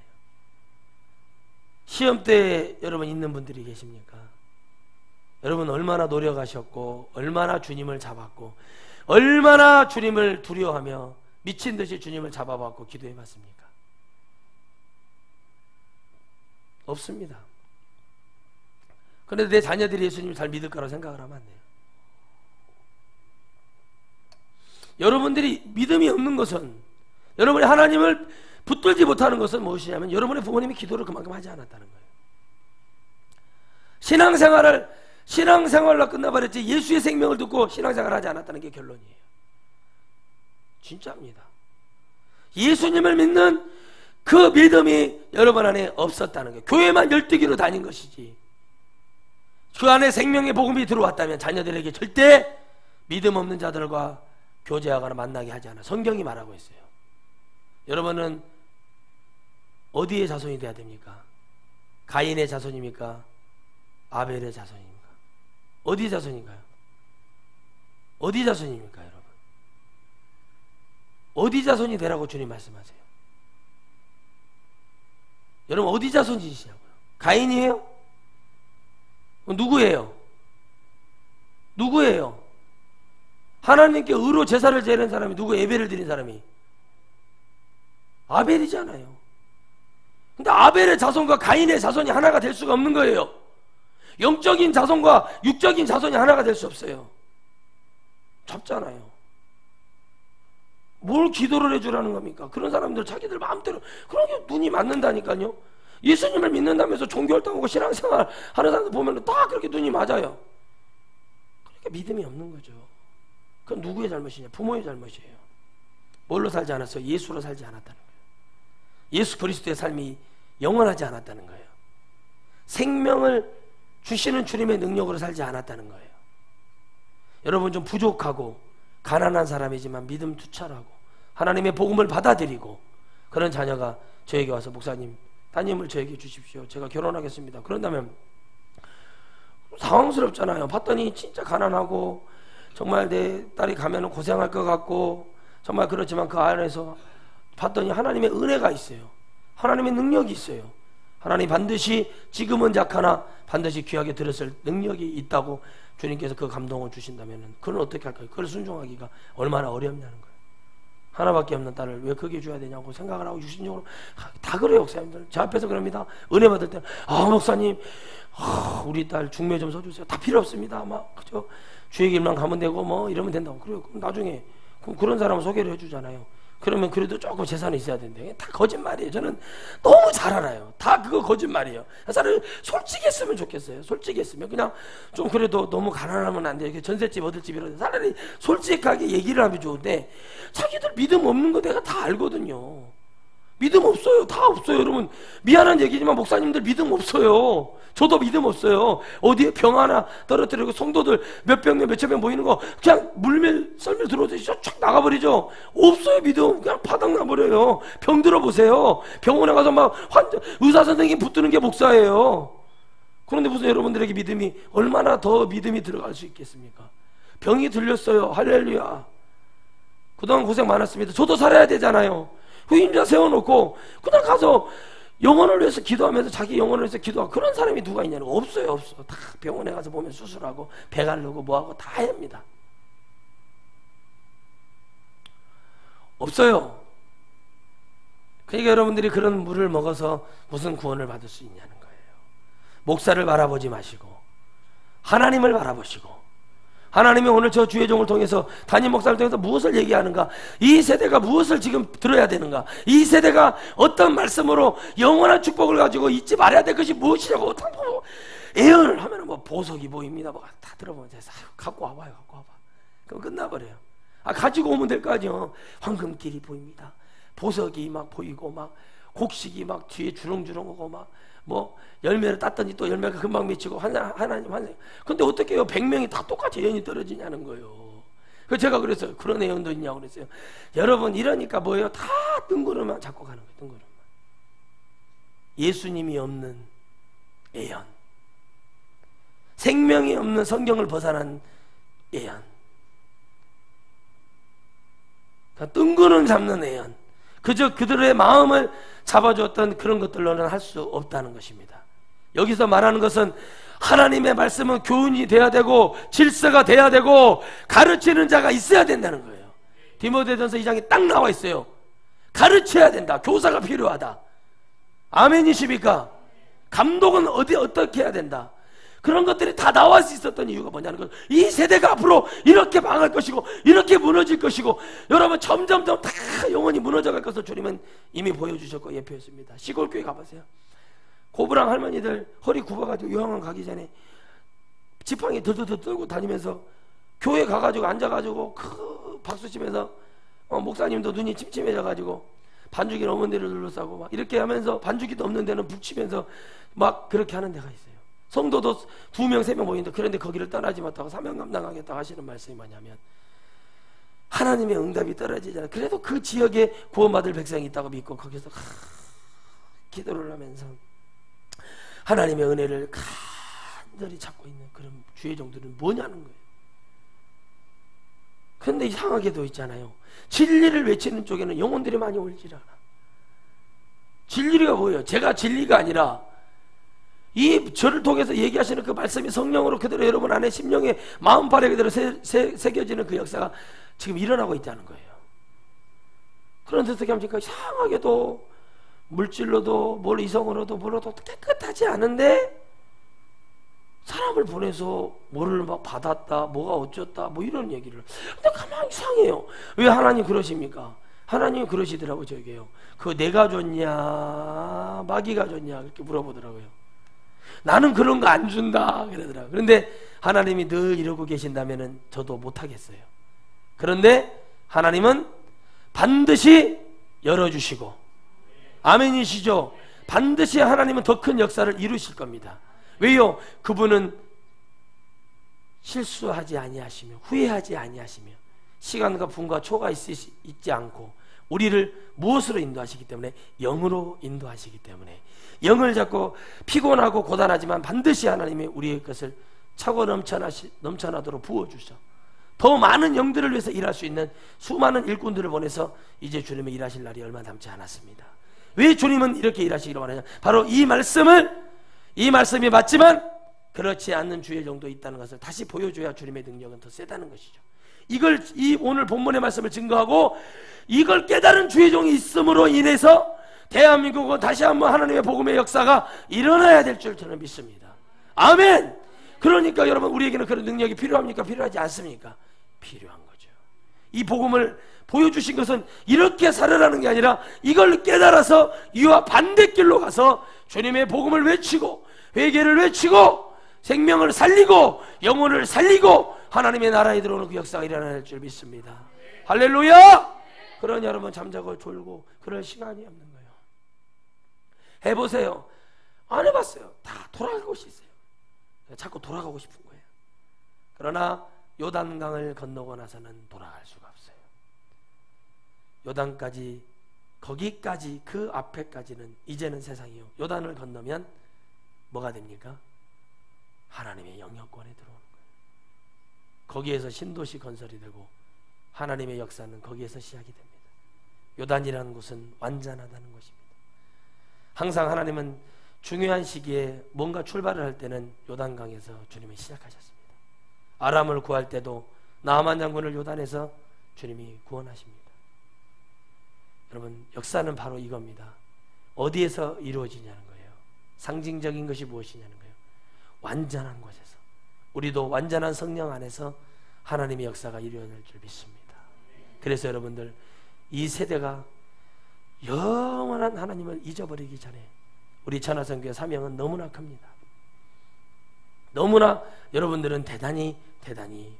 시험 때 여러분 있는 분들이 계십니까? 여러분 얼마나 노력하셨고 얼마나 주님을 잡았고 얼마나 주님을 두려워하며 미친 듯이 주님을 잡아봤고 기도해봤습니까? 없습니다. 그런데 내 자녀들이 예수님을 잘 믿을 거라고 생각을 하면 안 돼요. 여러분들이 믿음이 없는 것은, 여러분이 하나님을 붙들지 못하는 것은 무엇이냐면 여러분의 부모님이 기도를 그만큼 하지 않았다는 거예요. 신앙생활로 끝나버렸지 예수의 생명을 듣고 신앙생활을 하지 않았다는 게 결론이에요. 진짜입니다. 예수님을 믿는 그 믿음이 여러분 안에 없었다는 거예요. 교회만 열두기로 다닌 것이지 그 안에 생명의 복음이 들어왔다면 자녀들에게 절대 믿음 없는 자들과 교제하거나 만나게 하지 않아. 성경이 말하고 있어요. 여러분은 어디의 자손이 돼야 됩니까? 가인의 자손입니까? 아벨의 자손입니까? 어디 자손인가요? 어디 자손입니까, 여러분? 어디 자손이 되라고 주님 말씀하세요? 여러분 어디 자손이시냐고요? 가인이에요? 누구예요? 누구예요? 하나님께 의로 제사를 드리는 사람이 누구? 예배를 드린 사람이 아벨이잖아요. 근데 아벨의 자손과 가인의 자손이 하나가 될 수가 없는 거예요. 영적인 자손과 육적인 자손이 하나가 될 수 없어요. 잡잖아요. 뭘 기도를 해주라는 겁니까? 그런 사람들 자기들 마음대로 그렇게 눈이 맞는다니까요. 예수님을 믿는다면서 종교활동하고 신앙생활 하는 사람들 보면 다 그렇게 눈이 맞아요. 그러니까 믿음이 없는 거죠. 그건 누구의 잘못이냐? 부모의 잘못이에요. 뭘로 살지 않았어요? 예수로 살지 않았다는 거예요. 예수 그리스도의 삶이 영원하지 않았다는 거예요. 생명을 주시는 주님의 능력으로 살지 않았다는 거예요. 여러분 좀 부족하고 가난한 사람이지만 믿음 투철하고 하나님의 복음을 받아들이고 그런 자녀가 저에게 와서 목사님 따님을 저에게 주십시오. 제가 결혼하겠습니다. 그런다면 당황스럽잖아요. 봤더니 진짜 가난하고 정말 내 딸이 가면 고생할 것 같고 정말 그렇지만 그 안에서 봤더니 하나님의 은혜가 있어요. 하나님의 능력이 있어요. 하나님 반드시 지금은 약하나 반드시 귀하게 들었을 능력이 있다고 주님께서 그 감동을 주신다면 그건 어떻게 할까요? 그걸 순종하기가 얼마나 어렵냐는 거예요. 하나밖에 없는 딸을 왜 그게 줘야 되냐고 생각을 하고 육신적으로 다 그래요. 목사님들 제 앞에서 그럽니다. 은혜 받을 때는 목사님 우리 딸 중매 좀 서주세요. 다 필요 없습니다. 막 그죠? 주의 길만 가면 되고 뭐 이러면 된다고. 그래요. 그럼 나중에 그런 사람을 소개를 해주잖아요. 그러면 그래도 조금 재산이 있어야 된대. 다 거짓말이에요. 저는 너무 잘 알아요. 다 그거 거짓말이에요. 사실 솔직히 했으면 좋겠어요. 솔직히 했으면 그냥 좀 그래도 너무 가난하면 안 돼요. 전셋집 얻을 집이라도 차라리 솔직하게 얘기를 하면 좋은데 자기들 믿음 없는 거 내가 다 알거든요. 믿음 없어요. 다 없어요. 여러분 미안한 얘기지만 목사님들 믿음 없어요. 저도 믿음 없어요. 어디에 병 하나 떨어뜨리고 성도들 몇백 명 몇천 명 모이는 거 그냥 물밀 썰밀 들어오듯이 쫙 나가버리죠. 없어요. 믿음 그냥 바닥 나버려요. 병 들어보세요. 병원에 가서 막 의사 선생님 붙드는 게 목사예요. 그런데 무슨 여러분들에게 믿음이 얼마나 더 믿음이 들어갈 수 있겠습니까? 병이 들렸어요. 할렐루야. 그동안 고생 많았습니다. 저도 살아야 되잖아요. 후임자 세워놓고 그냥 가서 영혼을 위해서 기도하면서 자기 영혼을 위해서 기도하고 그런 사람이 누가 있냐는 거 없어요. 없어. 다 병원에 가서 보면 수술하고 배 가르고 뭐하고 다 합니다. 없어요. 그러니까 여러분들이 그런 물을 먹어서 무슨 구원을 받을 수 있냐는 거예요. 목사를 바라보지 마시고 하나님을 바라보시고 하나님이 오늘 저 주의 종을 통해서 담임 목사를 통해서 무엇을 얘기하는가, 이 세대가 무엇을 지금 들어야 되는가, 이 세대가 어떤 말씀으로 영원한 축복을 가지고 잊지 말아야 될 것이 무엇이냐고 예언을 하면 뭐 보석이 보입니다. 뭐 다 들어보면 돼서 갖고 와봐요. 갖고 와봐. 그럼 끝나버려요. 가지고 오면 될 거 아니에요. 황금길이 보입니다. 보석이 막 보이고 막 곡식이 막 뒤에 주렁주렁 오고 막 뭐 열매를 땄더니 또 열매가 금방 맺히고 하나님 환생. 근데 어떻게 해요? 100명이 다 똑같이 예언이 떨어지냐는 거예요. 그래서 제가 그랬어요. 그런 예언도 있냐고 그랬어요. 여러분 이러니까 뭐예요? 다 뜬구름만 잡고 가는 거예요. 뜬구름만. 예수님이 없는 예언, 생명이 없는 성경을 벗어난 예언, 뜬구름 잡는 예언, 그저 그들의 마음을 잡아줬던 그런 것들로는 할 수 없다는 것입니다. 여기서 말하는 것은 하나님의 말씀은 교훈이 돼야 되고 질서가 돼야 되고 가르치는 자가 있어야 된다는 거예요. 디모데전서 2장에 딱 나와 있어요. 가르쳐야 된다. 교사가 필요하다. 아멘이십니까? 감독은 어떻게 해야 된다. 그런 것들이 다 나와 있었던 이유가 뭐냐는 거예요. 이 세대가 앞으로 이렇게 망할 것이고 이렇게 무너질 것이고 여러분 점점점 다 영원히 무너져갈 것을 주님은 이미 보여주셨고 예표했습니다. 시골교회 가보세요. 고부랑 할머니들 허리 굽어가지고 요양원 가기 전에 지팡이 들들들 들고 다니면서 교회 가가지고 앉아가지고 박수치면서 목사님도 눈이 침침해져가지고 반죽이 없는 데를 둘러싸고 막 이렇게 하면서 반죽이도 없는 데는 북치면서 막 그렇게 하는 데가 있어요. 성도도 2명 3명 모이는데 그런데 거기를 떠나지 못하고 사명 감당하겠다고 하시는 말씀이 뭐냐면 하나님의 응답이 떨어지잖아요. 그래도 그 지역에 구원받을 백성이 있다고 믿고 거기서 기도를 하면서 하나님의 은혜를 간절히 찾고 있는 그런 주의 종들은 뭐냐는 거예요. 그런데 이상하게도 있잖아요. 진리를 외치는 쪽에는 영혼들이 많이 올질 않아. 진리가 뭐예요? 제가 진리가 아니라 이 저를 통해서 얘기하시는 그 말씀이 성령으로 그대로 여러분 안에 심령에 마음발에 그대로 새겨지는 그 역사가 지금 일어나고 있다는 거예요. 그런데 어떻게 합니까? 이상하게도 물질로도 뭘 이성으로도 뭐로도 깨끗하지 않은데 사람을 보내서 뭐를 막 받았다 뭐가 어쩌다 뭐 이런 얘기를. 근데 가만히 이상해요. 왜 하나님 그러십니까? 하나님이 그러시더라고요. 저게요. 그거 내가 줬냐 마귀가 줬냐 이렇게 물어보더라고요. 나는 그런 거 안 준다 그러더라고요. 그런데 하나님이 늘 이러고 계신다면 저도 못하겠어요. 그런데 하나님은 반드시 열어주시고 아멘이시죠? 반드시 하나님은 더 큰 역사를 이루실 겁니다. 왜요? 그분은 실수하지 아니하시며 후회하지 아니하시며 시간과 분과 초가 있지 않고 우리를 무엇으로 인도하시기 때문에? 영으로 인도하시기 때문에 영을 잡고 피곤하고 고단하지만 반드시 하나님이 우리의 것을 차고 넘쳐나도록 부어주셔 더 많은 영들을 위해서 일할 수 있는 수많은 일꾼들을 보내서 이제 주님의 일하실 날이 얼마 남지 않았습니다. 왜 주님은 이렇게 일하시기를 원하냐? 바로 이 말씀이 맞지만 그렇지 않는 주의 정도 있다는 것을 다시 보여줘야 주님의 능력은 더 세다는 것이죠. 이걸 오늘 본문의 말씀을 증거하고 이걸 깨달은 주의 종이 있음으로 인해서 대한민국은 다시 한번 하나님의 복음의 역사가 일어나야 될 줄 저는 믿습니다. 아멘. 그러니까 여러분 우리에게는 그런 능력이 필요합니까? 필요하지 않습니까? 필요한 거죠. 이 복음을 보여주신 것은 이렇게 살아라는 게 아니라 이걸 깨달아서 이와 반대길로 가서 주님의 복음을 외치고 회개를 외치고 생명을 살리고 영혼을 살리고 하나님의 나라에 들어오는 그 역사가 일어날 줄 믿습니다. 할렐루야! 그러니 여러분 잠자고 졸고 그럴 시간이 없는 거예요. 해보세요. 안 해봤어요. 다 돌아갈 곳이 있어요. 자꾸 돌아가고 싶은 거예요. 그러나 요단강을 건너고 나서는 돌아갈 수가 없어요. 요단까지 거기까지 그 앞에까지는 이제는 세상이요. 요단을 건너면 뭐가 됩니까? 하나님의 영역권에 들어오는 거예요. 거기에서 신도시 건설이 되고 하나님의 역사는 거기에서 시작이 됩니다. 요단이라는 곳은 완전하다는 것입니다. 항상 하나님은 중요한 시기에 뭔가 출발을 할 때는 요단강에서 주님이 시작하셨습니다. 아람을 구할 때도 나아만 장군을 요단에서 주님이 구원하십니다. 여러분 역사는 바로 이겁니다. 어디에서 이루어지냐는 거예요. 상징적인 것이 무엇이냐는 거예요. 완전한 곳에서 우리도 완전한 성령 안에서 하나님의 역사가 이루어질 줄 믿습니다. 그래서 여러분들 이 세대가 영원한 하나님을 잊어버리기 전에 우리 천하성교회 사명은 너무나 큽니다. 너무나 여러분들은 대단히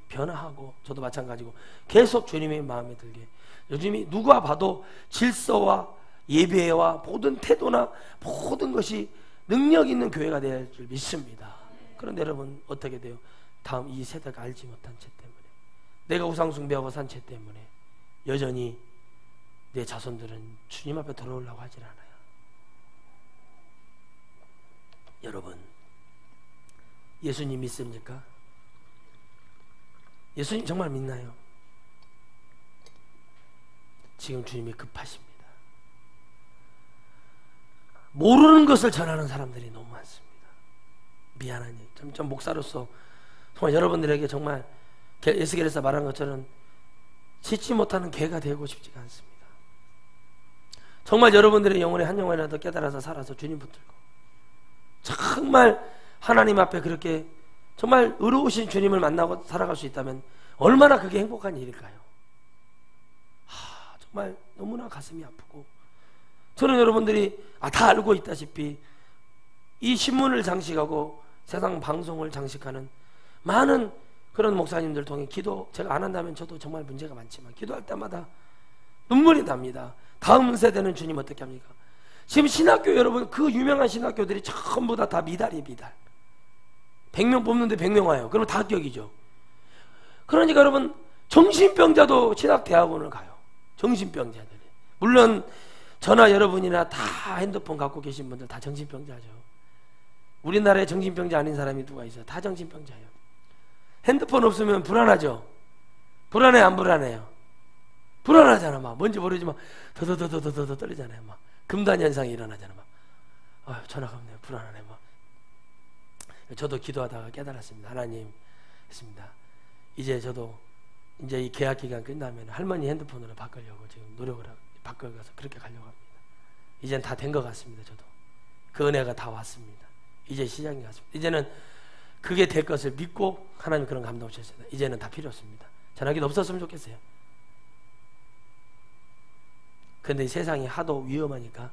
변화하고 저도 마찬가지고 계속 주님의 마음에 들게 요즘이 누가 봐도 질서와 예배와 모든 태도나 모든 것이 능력 있는 교회가 될 줄 믿습니다. 그런데 여러분 어떻게 돼요? 다음 이 세대가 알지 못한 채 때문에 내가 우상 숭배하고 산 채 때문에 여전히 내 자손들은 주님 앞에 돌아오려고 하질 않아요. 여러분 예수님 믿습니까? 예수님 정말 믿나요? 지금 주님이 급하십니다. 모르는 것을 전하는 사람들이 너무 많습니다. 미안하니 좀 목사로서 정말 여러분들에게 정말 예수께서 말한 것처럼 짖지 못하는 개가 되고 싶지가 않습니다. 정말 여러분들의 영혼에 한 영혼이라도 깨달아서 살아서 주님 붙들고 정말 하나님 앞에 그렇게 정말 의로우신 주님을 만나고 살아갈 수 있다면 얼마나 그게 행복한 일일까요? 정말 너무나 가슴이 아프고 저는 여러분들이 다 알고 있다시피 이 신문을 장식하고 세상 방송을 장식하는 많은 그런 목사님들 통해 기도 제가 안 한다면 저도 정말 문제가 많지만 기도할 때마다 눈물이 납니다. 다음 세대는 주님 어떻게 합니까? 지금 신학교 여러분 그 유명한 신학교들이 전부 다 미달이에요. 미달 100명 뽑는데 100명 와요. 그러면 다 합격이죠. 그러니까 여러분 정신병자도 신학대학원을 가요. 정신병자들이. 물론 저나 여러분이나 다 핸드폰 갖고 계신 분들 다 정신병자죠. 우리나라에 정신병자 아닌 사람이 누가 있어요? 다 정신병자예요. 핸드폰 없으면 불안하죠. 불안해 안 불안해요? 불안하잖아. 막 뭔지 모르지만 더더더더더 떨리잖아요. 막 금단 현상이 일어나잖아. 막 전화가 없네요. 불안하네. 막 저도 기도하다가 깨달았습니다. 하나님 했습니다. 이제 저도 이제 이 계약 기간 끝나면 할머니 핸드폰으로 바꾸려고 지금 노력을 하고 바꿔가서 그렇게 가려고 합니다. 이젠 다 된 것 같습니다. 저도 그 은혜가 다 왔습니다. 이제 시작인 것 같습니다. 이제는 그게 될 것을 믿고 하나님 그런 감동을 주셨습니다. 이제는 다 필요 없습니다. 전화기도 없었으면 좋겠어요. 근데 이 세상이 하도 위험하니까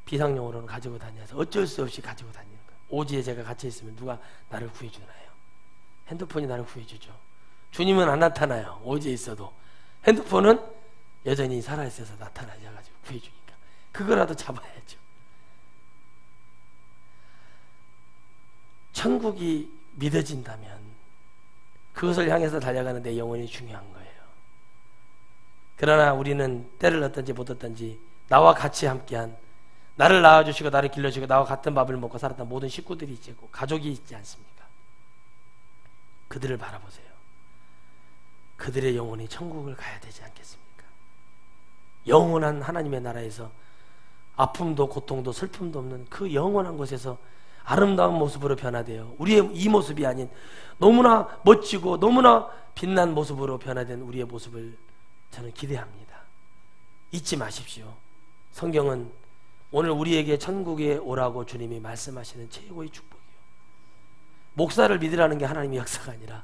비상용으로는 가지고 다녀서 어쩔 수 없이 가지고 다니는 거예요. 오지에 제가 갇혀 있으면 누가 나를 구해주나요? 핸드폰이 나를 구해주죠. 주님은 안 나타나요. 오지에 있어도 핸드폰은 여전히 살아있어서 나타나셔가지고 구해주니까 그거라도 잡아야죠. 천국이 믿어진다면 그것을 향해서 달려가는 내 영혼이 중요한 거예요. 그러나 우리는 때를 얻든지 못 얻든지 나와 같이 함께한, 나를 낳아주시고 나를 길러주시고 나와 같은 밥을 먹고 살았던 모든 식구들이 있고 가족이 있지 않습니까? 그들을 바라보세요. 그들의 영혼이 천국을 가야 되지 않겠습니까? 영원한 하나님의 나라에서 아픔도 고통도 슬픔도 없는 그 영원한 곳에서 아름다운 모습으로 변화되어 우리의 이 모습이 아닌 너무나 멋지고 너무나 빛난 모습으로 변화된 우리의 모습을 저는 기대합니다. 잊지 마십시오. 성경은 오늘 우리에게 천국에 오라고 주님이 말씀하시는 최고의 축복이요, 목사를 믿으라는 게 하나님의 역사가 아니라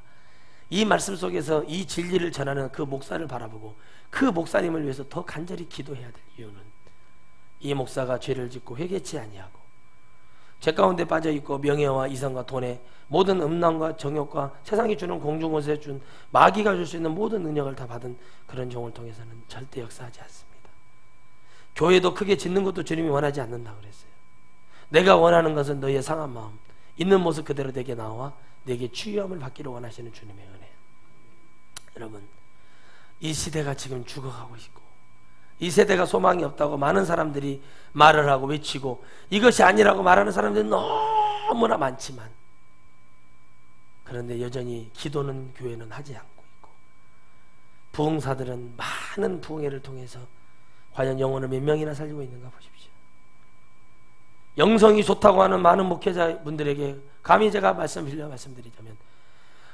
이 말씀 속에서 이 진리를 전하는 그 목사를 바라보고 그 목사님을 위해서 더 간절히 기도해야 될 이유는, 이 목사가 죄를 짓고 회개치 아니하고 죄 가운데 빠져있고 명예와 이성과 돈의 모든 음란과 정욕과 세상이 주는 공중옷에 준 마귀가 줄 수 있는 모든 능력을 다 받은 그런 종을 통해서는 절대 역사하지 않습니다. 교회도 크게 짓는 것도 주님이 원하지 않는다고 그랬어요. 내가 원하는 것은 너희의 상한 마음, 있는 모습 그대로 내게 나와 내게 치유함을 받기를 원하시는 주님의 은혜. 여러분, 이 시대가 지금 죽어가고 있고 이 세대가 소망이 없다고 많은 사람들이 말을 하고 외치고 이것이 아니라고 말하는 사람들이 너무나 많지만, 그런데 여전히 기도는 교회는 하지 않고 있고 부흥사들은 많은 부흥회를 통해서 과연 영혼을 몇 명이나 살리고 있는가 보십시오. 영성이 좋다고 하는 많은 목회자분들에게 감히 제가 말씀드리자면,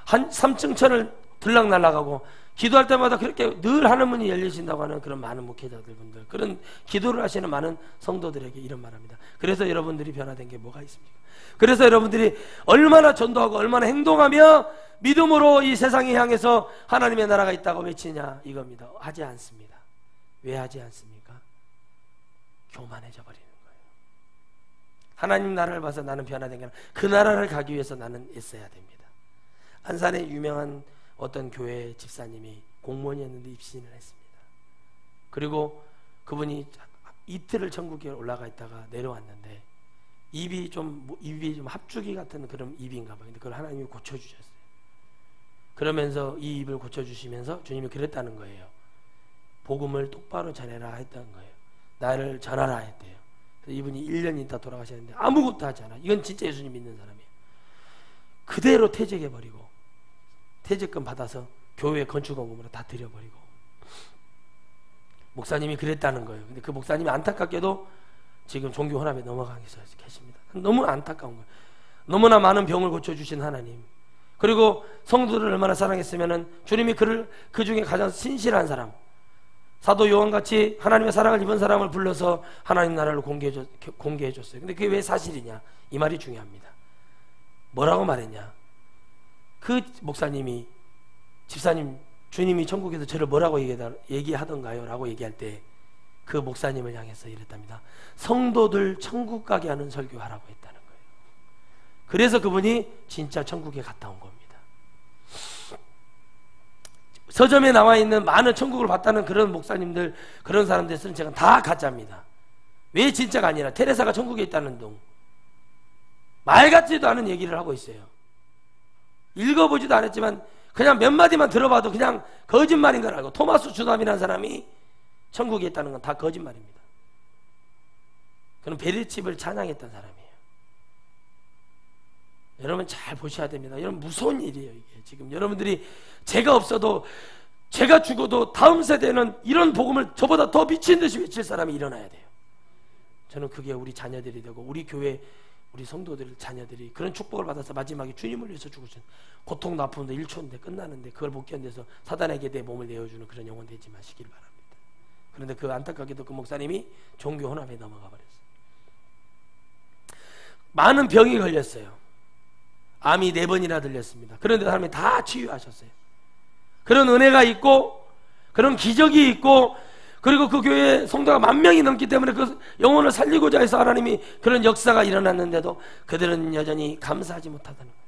한 3층 천을 들락날락하고 기도할 때마다 그렇게 늘 하늘문이 열리신다고 하는 그런 많은 목회자들분들, 그런 기도를 하시는 많은 성도들에게 이런 말합니다. 그래서 여러분들이 변화된 게 뭐가 있습니까? 그래서 여러분들이 얼마나 전도하고 얼마나 행동하며 믿음으로 이 세상에 향해서 하나님의 나라가 있다고 외치냐 이겁니다. 하지 않습니다. 왜 하지 않습니까? 교만해져 버리는 거예요. 하나님 나라를 봐서 나는 변화된 게 아니라 그 나라를 가기 위해서 나는 애써야 됩니다. 안산의 유명한 어떤 교회 집사님이 공무원이었는데 입신을 했습니다. 그리고 그분이 이틀을 천국에 올라가 있다가 내려왔는데 입이 좀 합주기 같은 그런 입인가 봐요. 근데 그걸 하나님이 고쳐주셨어요. 그러면서 이 입을 고쳐주시면서 주님이 그랬다는 거예요. 복음을 똑바로 전해라 했다는 거예요. 나를 전하라 했대요. 그래서 이분이 1년 있다 돌아가셨는데 아무것도 하지 않아. 이건 진짜 예수님 믿는 사람이에요. 그대로 퇴직해버리고 퇴직금 받아서 교회 건축원금으로 다 드려버리고, 목사님이 그랬다는 거예요. 근데 그 목사님이 안타깝게도 지금 종교 혼합에 넘어가 계십니다. 너무 안타까운 거예요. 너무나 많은 병을 고쳐주신 하나님, 그리고 성도를 얼마나 사랑했으면은 주님이 그를 그 중에 가장 신실한 사람, 사도 요한같이 하나님의 사랑을 입은 사람을 불러서 하나님 나라를 공개해줬어요. 근데 그게 왜 사실이냐? 이 말이 중요합니다. 뭐라고 말했냐? 그 목사님이, 집사님, 주님이 천국에서 저를 뭐라고 얘기하던가요? 라고 얘기할 때 그 목사님을 향해서 이랬답니다. 성도들 천국 가게 하는 설교하라고 했다는 거예요. 그래서 그분이 진짜 천국에 갔다 온 겁니다. 서점에 나와 있는 많은 천국을 봤다는 그런 목사님들, 그런 사람들 쓰는 책은 다 가짜입니다. 왜 진짜가 아니라 테레사가 천국에 있다는 둥, 말 같지도 않은 얘기를 하고 있어요. 읽어보지도 않았지만 그냥 몇 마디만 들어봐도 그냥 거짓말인 걸 알고, 토마스 주담이라는 사람이 천국에 있다는 건 다 거짓말입니다. 그는 베르칩을 찬양했던 사람이에요. 여러분 잘 보셔야 됩니다. 여러분 무서운 일이에요. 이게 지금 여러분들이 제가 없어도, 제가 죽어도 다음 세대는 이런 복음을 저보다 더 미친 듯이 외칠 사람이 일어나야 돼요. 저는 그게 우리 자녀들이 되고 우리 교회 우리 성도들 자녀들이 그런 축복을 받아서 마지막에 주님을 위해서 죽으신, 고통도 아픔도 1초인데 끝나는데 그걸 못 견뎌서 사단에게 내 몸을 내어주는 그런 영혼 되지 마시길 바랍니다. 그런데 그 안타깝게도 그 목사님이 종교 혼합에 넘어가 버렸어요. 많은 병이 걸렸어요. 암이 4번이나 들렸습니다. 그런데 사람이 다 치유하셨어요. 그런 은혜가 있고 그런 기적이 있고, 그리고 그 교회에 성도가 10,000명이 넘기 때문에 그 영혼을 살리고자 해서 하나님이 그런 역사가 일어났는데도 그들은 여전히 감사하지 못하다는 거예요.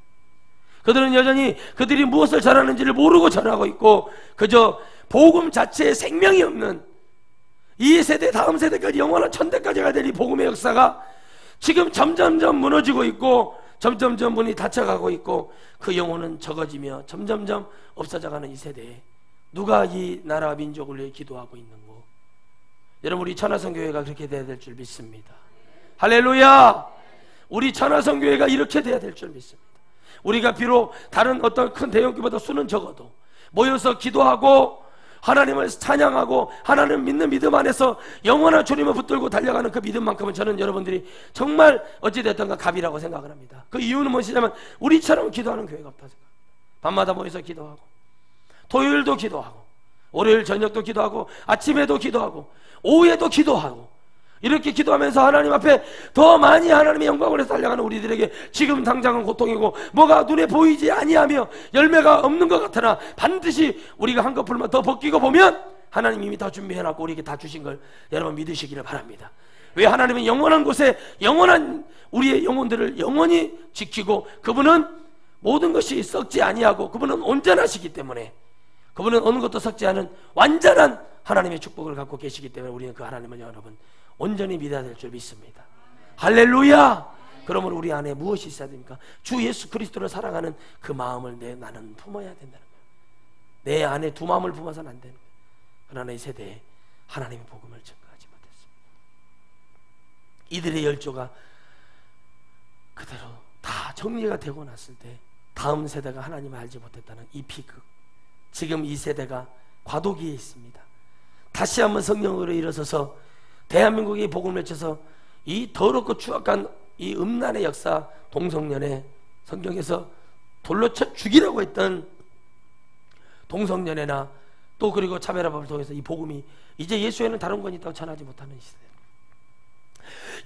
그들은 여전히 그들이 무엇을 전하는지를 모르고 전하고 있고, 그저 복음 자체에 생명이 없는 이 세대 다음 세대까지 영원한 천대까지 가야 될 이 복음의 역사가 지금 점점점 무너지고 있고 점점점 문이 닫혀가고 있고, 그 영혼은 적어지며 점점점 없어져가는 이 세대에 누가 이 나라 민족을 위해 기도하고 있는고? 여러분, 우리 천하성교회가 그렇게 돼야 될 줄 믿습니다. 할렐루야! 우리 천하성교회가 이렇게 돼야 될 줄 믿습니다. 우리가 비록 다른 어떤 큰 대형교회보다 수는 적어도 모여서 기도하고 하나님을 찬양하고 하나님 믿는 믿음 안에서 영원한 주님을 붙들고 달려가는 그 믿음만큼은 저는 여러분들이 정말 어찌됐든가 갑이라고 생각을 합니다. 그 이유는 무엇이냐면 우리처럼 기도하는 교회가 없다 생각합니다. 밤마다 모여서 기도하고 토요일도 기도하고 월요일 저녁도 기도하고 아침에도 기도하고 오후에도 기도하고 이렇게 기도하면서 하나님 앞에 더 많이 하나님의 영광을 위해서 달려가는 우리들에게 지금 당장은 고통이고 뭐가 눈에 보이지 아니하며 열매가 없는 것 같으나 반드시 우리가 한꺼풀만 더 벗기고 보면 하나님 이미 다 준비해놨고 우리에게 다 주신 걸 여러분 믿으시기를 바랍니다. 왜? 하나님은 영원한 곳에 영원한 우리의 영혼들을 영원히 지키고 그분은 모든 것이 썩지 아니하고 그분은 온전하시기 때문에 그분은 어느 것도 썩지 않은 완전한 하나님의 축복을 갖고 계시기 때문에 우리는 그 하나님을 여러분 온전히 믿어야 될 줄 믿습니다. 할렐루야! 그러므로 우리 안에 무엇이 있어야 됩니까? 주 예수 그리스도를 사랑하는 그 마음을 나는 품어야 된다는 거예요. 내 안에 두 마음을 품어서는 안 되는 거예요. 그러나 이 세대에 하나님의 복음을 전가하지 못했습니다. 이들의 열조가 그대로 다 정리가 되고 났을 때 다음 세대가 하나님을 알지 못했다는 이 비극, 지금 이 세대가 과도기에 있습니다. 다시 한번 성령으로 일어서서 대한민국이 복음을 외쳐서 이 더럽고 추악한 이 음란의 역사, 동성연애, 성경에서 돌로 쳐 죽이라고 했던 동성연애나 또 그리고 차별화법을 통해서 이 복음이 이제 예수에는 다른 건 있다고 전하지 못하는 시대.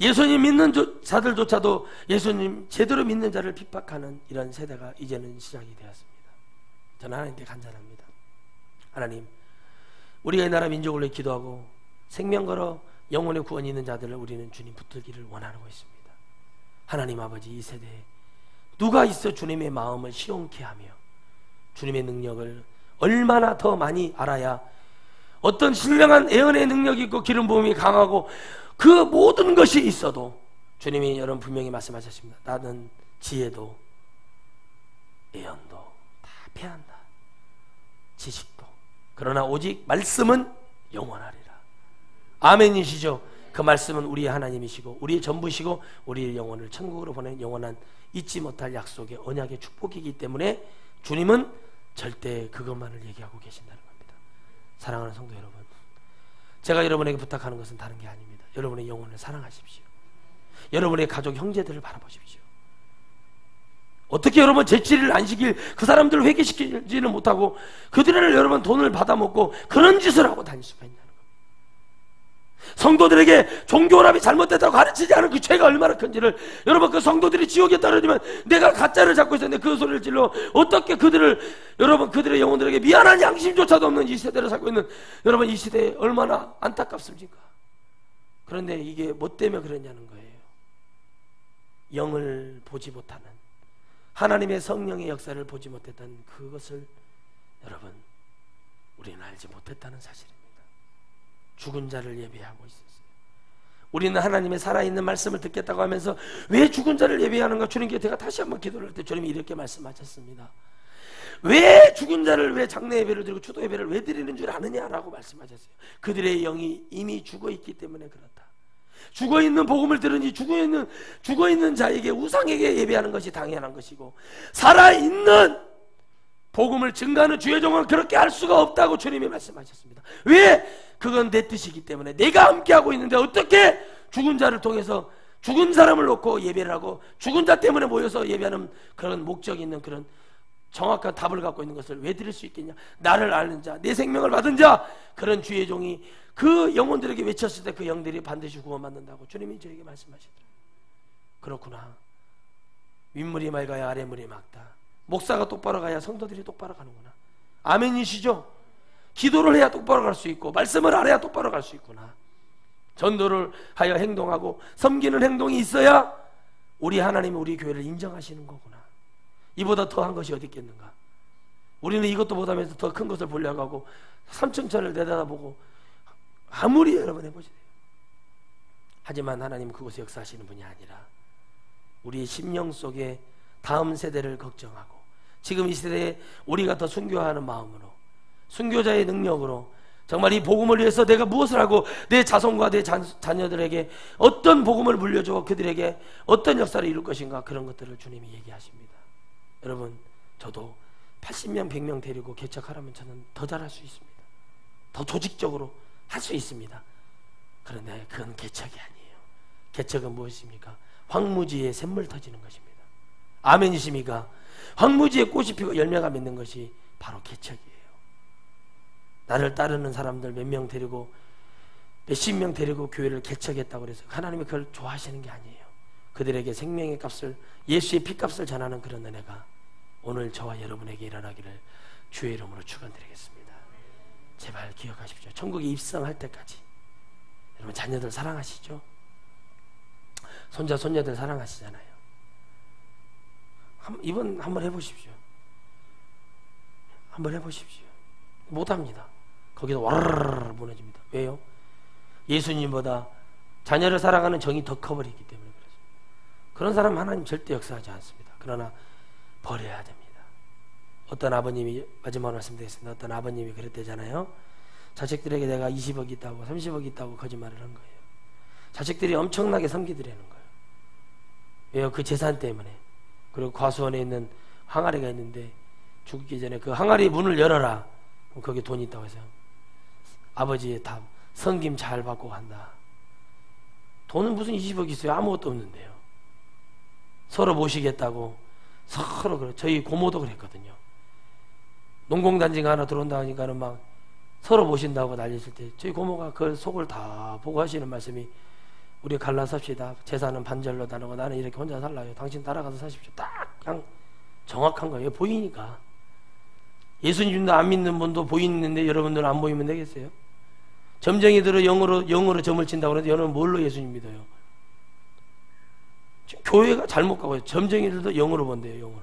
예수님 믿는 자들조차도 예수님 제대로 믿는 자를 핍박하는 이런 세대가 이제는 시작이 되었습니다. 저는 하나님께 간절합니다. 하나님, 우리가 이 나라 민족을 위해 기도하고 생명 걸어 영혼의 구원이 있는 자들을 우리는 주님 붙들기를 원하고 있습니다. 하나님 아버지, 이 세대에 누가 있어 주님의 마음을 시원케 하며 주님의 능력을 얼마나 더 많이 알아야 어떤 신령한 예언의 능력이 있고 기름 부음이 강하고 그 모든 것이 있어도 주님이 여러분 분명히 말씀하셨습니다. 나는 지혜도 예언도 다 패한다. 지식도. 그러나 오직 말씀은 영원하리라. 아멘이시죠? 그 말씀은 우리의 하나님이시고 우리의 전부시고 우리의 영혼을 천국으로 보낸 영원한 잊지 못할 약속의 언약의 축복이기 때문에 주님은 절대 그것만을 얘기하고 계신다는 겁니다. 사랑하는 성도 여러분, 제가 여러분에게 부탁하는 것은 다른 게 아닙니다. 여러분의 영혼을 사랑하십시오. 여러분의 가족 형제들을 바라보십시오. 어떻게 여러분 재치를 안 시킬 그 사람들을 회개시키지는 못하고 그들을 여러분 돈을 받아먹고 그런 짓을 하고 다닐 수가 있냐는 겁니다. 성도들에게 종교혼합이 잘못됐다고 가르치지 않은 그 죄가 얼마나 큰지를 여러분, 그 성도들이 지옥에 떨어지면 내가 가짜를 잡고 있었는데 그 소리를 질러 어떻게 그들을 여러분 그들의 영혼들에게 미안한 양심조차도 없는 이 세대를 살고 있는 여러분, 이 시대에 얼마나 안타깝습니까? 그런데 이게 뭐 때문에 그러냐는 거예요. 영을 보지 못하는 하나님의 성령의 역사를 보지 못했던 그것을 여러분 우리는 알지 못했다는 사실입니다. 죽은 자를 예배하고 있었어요. 우리는 하나님의 살아있는 말씀을 듣겠다고 하면서 왜 죽은 자를 예배하는가? 주님께 제가 다시 한번 기도를 할 때 주님이 이렇게 말씀하셨습니다. 왜 죽은 자를 왜 장례 예배를 드리고 추도 예배를 왜 드리는 줄 아느냐라고 말씀하셨어요. 그들의 영이 이미 죽어있기 때문에 그렇다. 죽어있는 복음을 들으니 죽어있는 자에게 우상에게 예배하는 것이 당연한 것이고 살아있는 복음을 증거하는 주의 종은 그렇게 할 수가 없다고 주님이 말씀하셨습니다. 왜? 그건 내 뜻이기 때문에 내가 함께하고 있는데 어떻게 죽은 자를 통해서 죽은 사람을 놓고 예배를 하고 죽은 자 때문에 모여서 예배하는 그런 목적이 있는 그런 정확한 답을 갖고 있는 것을 왜 드릴 수 있겠냐? 나를 아는 자, 내 생명을 받은 자, 그런 주의 종이 그 영혼들에게 외쳤을 때 그 영들이 반드시 구원받는다고 주님이 저에게 말씀하시더라고요. 그렇구나. 윗물이 맑아야 아랫물이 맑다. 목사가 똑바로 가야 성도들이 똑바로 가는구나. 아멘이시죠? 기도를 해야 똑바로 갈 수 있고 말씀을 알아야 똑바로 갈 수 있구나. 전도를 하여 행동하고 섬기는 행동이 있어야 우리 하나님이 우리 교회를 인정하시는 거구나. 이보다 더한 것이 어디 있겠는가? 우리는 이것도 못하면서 더 큰 것을 보려고 하고 3층짜리를 내다보고 아무리 여러분 해보세요. 하지만 하나님은 그곳에 역사하시는 분이 아니라 우리의 심령 속에 다음 세대를 걱정하고 지금 이 세대에 우리가 더 순교하는 마음으로 순교자의 능력으로 정말 이 복음을 위해서 내가 무엇을 하고 내 자손과 내 자녀들에게 어떤 복음을 물려줘 그들에게 어떤 역사를 이룰 것인가, 그런 것들을 주님이 얘기하십니다. 여러분, 저도 80명 100명 데리고 개척하라면 저는 더 잘할 수 있습니다. 더 조직적으로 할 수 있습니다. 그런데 그건 개척이 아니에요. 개척은 무엇입니까? 황무지에 샘물 터지는 것입니다. 아멘이십니까? 황무지에 꽃이 피고 열매가 맺는 것이 바로 개척이에요. 나를 따르는 사람들 몇 명 데리고 몇십 명 데리고 교회를 개척했다고 그래서 하나님이 그걸 좋아하시는 게 아니에요. 그들에게 생명의 값을, 예수의 피값을 전하는 그런 은혜가 오늘 저와 여러분에게 일어나기를 주의 이름으로 축원드리겠습니다. 제발 기억하십시오. 천국에 입성할 때까지 여러분 자녀들 사랑하시죠? 손자 손녀들 사랑하시잖아요. 이번 한번 해보십시오. 한번 해보십시오. 못합니다. 거기서 와르르 무너집니다. 왜요? 예수님보다 자녀를 사랑하는 정이 더 커버리기 때문에 그렇습니다. 그런 사람 하나님 절대 역사하지 않습니다. 그러나 버려야 됩니다. 어떤 아버님이, 마지막 말씀드리겠습니다. 어떤 아버님이 그랬대잖아요. 자식들에게 내가 20억 있다고 30억 있다고 거짓말을 한 거예요. 자식들이 엄청나게 섬기더라는 거예요. 왜요? 그 재산 때문에. 그리고 과수원에 있는 항아리가 있는데 죽기 전에 그 항아리 문을 열어라. 그럼 거기 돈이 있다고 해서 아버지의 답, 성김 잘 받고 간다. 돈은 무슨 20억 있어요? 아무것도 없는데요. 서로 모시겠다고 서로 그래. 저희 고모도 그랬거든요. 농공단지가 하나 들어온다 하니까는 막 서로 모신다고 난리칠 때 저희 고모가 그 속을 다 보고 하시는 말씀이, 우리 갈라 삽시다. 재산은 반절로 나누고 나는 이렇게 혼자 살라요. 당신 따라가서 사십시오. 딱 그냥 정확한 거예요. 보이니까. 예수님도 안 믿는 분도 보이는데 여러분들은 안 보이면 되겠어요? 점쟁이들은 영으로 점을 친다고 그러는데 여러분은 뭘로 예수님 믿어요? 교회가 잘못 가고 있어요. 점쟁이들도 영으로 본대요. 영으로.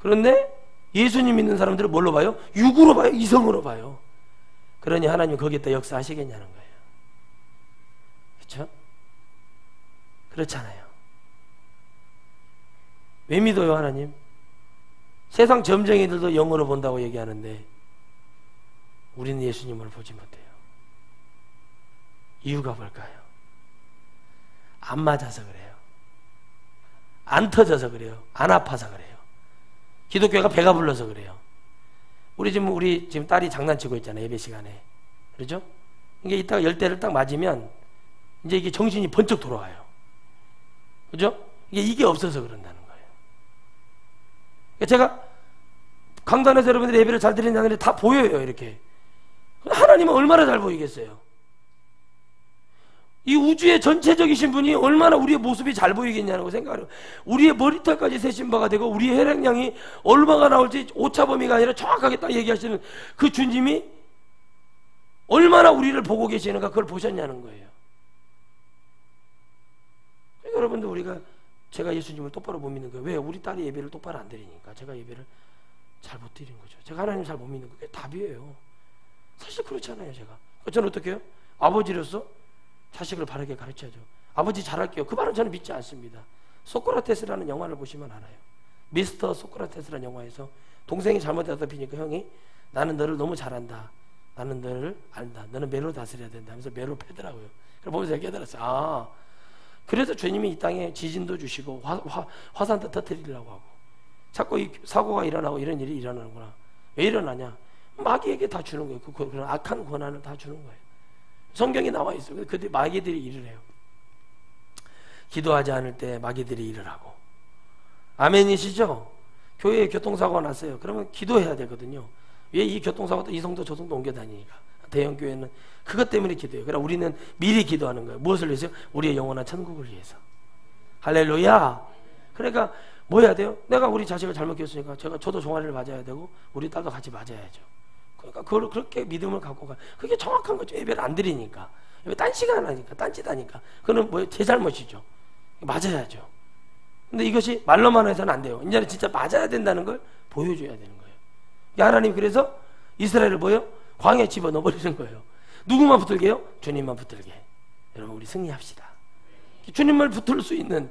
그런데 예수님 믿는 사람들은 뭘로 봐요? 육으로 봐요. 이성으로 봐요. 그러니 하나님 거기에다 역사하시겠냐는 거예요. 그렇죠? 그렇잖아요. 왜 믿어요 하나님? 세상 점쟁이들도 영으로 본다고 얘기하는데 우리는 예수님을 보지 못해요. 이유가 뭘까요? 안 맞아서 그래요. 안 터져서 그래요. 안 아파서 그래요. 기독교가 배가 불러서 그래요. 우리 지금 딸이 장난치고 있잖아요. 예배 시간에. 그렇죠? 이게 이따가 열대를 딱 맞으면 이제 이게 정신이 번쩍 돌아와요. 그죠? 이게 없어서 그런다는 거예요. 제가 강단에서 여러분들이 예배를 잘 드린다는데 다 보여요. 이렇게. 하나님은 얼마나 잘 보이겠어요? 이 우주의 전체적이신 분이 얼마나 우리의 모습이 잘 보이겠냐고 생각을 해요. 우리의 머리털까지 세신 바가 되고 우리의 혈액량이 얼마가 나올지 오차 범위가 아니라 정확하게 딱 얘기하시는 그 주님이 얼마나 우리를 보고 계시는가, 그걸 보셨냐는 거예요. 여러분들, 제가 예수님을 똑바로 못 믿는 거예요. 왜? 우리 딸이 예배를 똑바로 안 드리니까. 제가 예배를 잘 못 드리는 거죠. 제가 하나님 잘 못 믿는 거예요. 그게 답이에요. 사실 그렇잖아요. 제가. 저는 어떻게 해요? 아버지로서 자식을 바르게 가르쳐야죠. 아버지 잘할게요. 그 말은 저는 믿지 않습니다. 소크라테스라는 영화를 보시면 알아요. 미스터 소크라테스라는 영화에서 동생이 잘못해서 비니까 형이, 나는 너를 너무 잘한다. 나는 너를 안다. 너는 매로 다스려야 된다 하면서 매로 패더라고요. 그걸 보면서 깨달았어요. 아, 그래서 주님이 이 땅에 지진도 주시고 화산도 터뜨리려고 하고 자꾸 이 사고가 일어나고 이런 일이 일어나는구나. 왜 일어나냐? 마귀에게 다 주는 거예요. 그런 악한 권한을 다 주는 거예요. 성경에 나와 있어요. 그때 마귀들이 일을 해요. 기도하지 않을 때 마귀들이 일을 하고. 아멘이시죠? 교회에 교통사고가 났어요. 그러면 기도해야 되거든요. 왜? 이 교통사고도 이 성도 저 성도 옮겨 다니니까. 대형교회는 그것 때문에 기도해요. 그러나 우리는 미리 기도하는 거예요. 무엇을 위해서? 우리의 영원한 천국을 위해서. 할렐루야. 그러니까 뭐 해야 돼요? 내가 우리 자식을 잘못 키웠으니까 저도 종아리를 맞아야 되고 우리 딸도 같이 맞아야죠. 그러니까 그걸 그렇게 믿음을 갖고 가. 그게 정확한 거죠. 예배를 안 드리니까. 예배 딴 시간 하니까, 딴짓하니까. 그건 뭐 제 잘못이죠. 맞아야죠. 근데 이것이 말로만 해서는 안 돼요. 이제는 진짜 맞아야 된다는 걸 보여줘야 되는 거예요. 하나님 그래서 이스라엘을 뭐요? 광야에 집어넣어 버리는 거예요. 누구만 붙들게요? 주님만 붙들게. 여러분, 우리 승리합시다. 주님을 붙들 수 있는,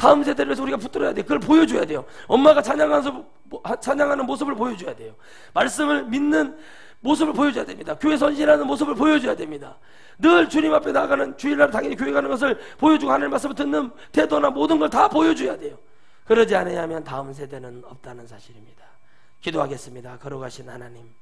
다음 세대를 위해서 우리가 붙들어야 돼요. 그걸 보여줘야 돼요. 엄마가 찬양하는 모습을 보여줘야 돼요. 말씀을 믿는 모습을 보여줘야 됩니다. 교회 선신하는 모습을 보여줘야 됩니다. 늘 주님 앞에 나가는, 주일날 당연히 교회 가는 것을 보여주고 하나님 말씀을 듣는 태도나 모든 걸 다 보여줘야 돼요. 그러지 않으면 다음 세대는 없다는 사실입니다. 기도하겠습니다. 걸어가신 하나님,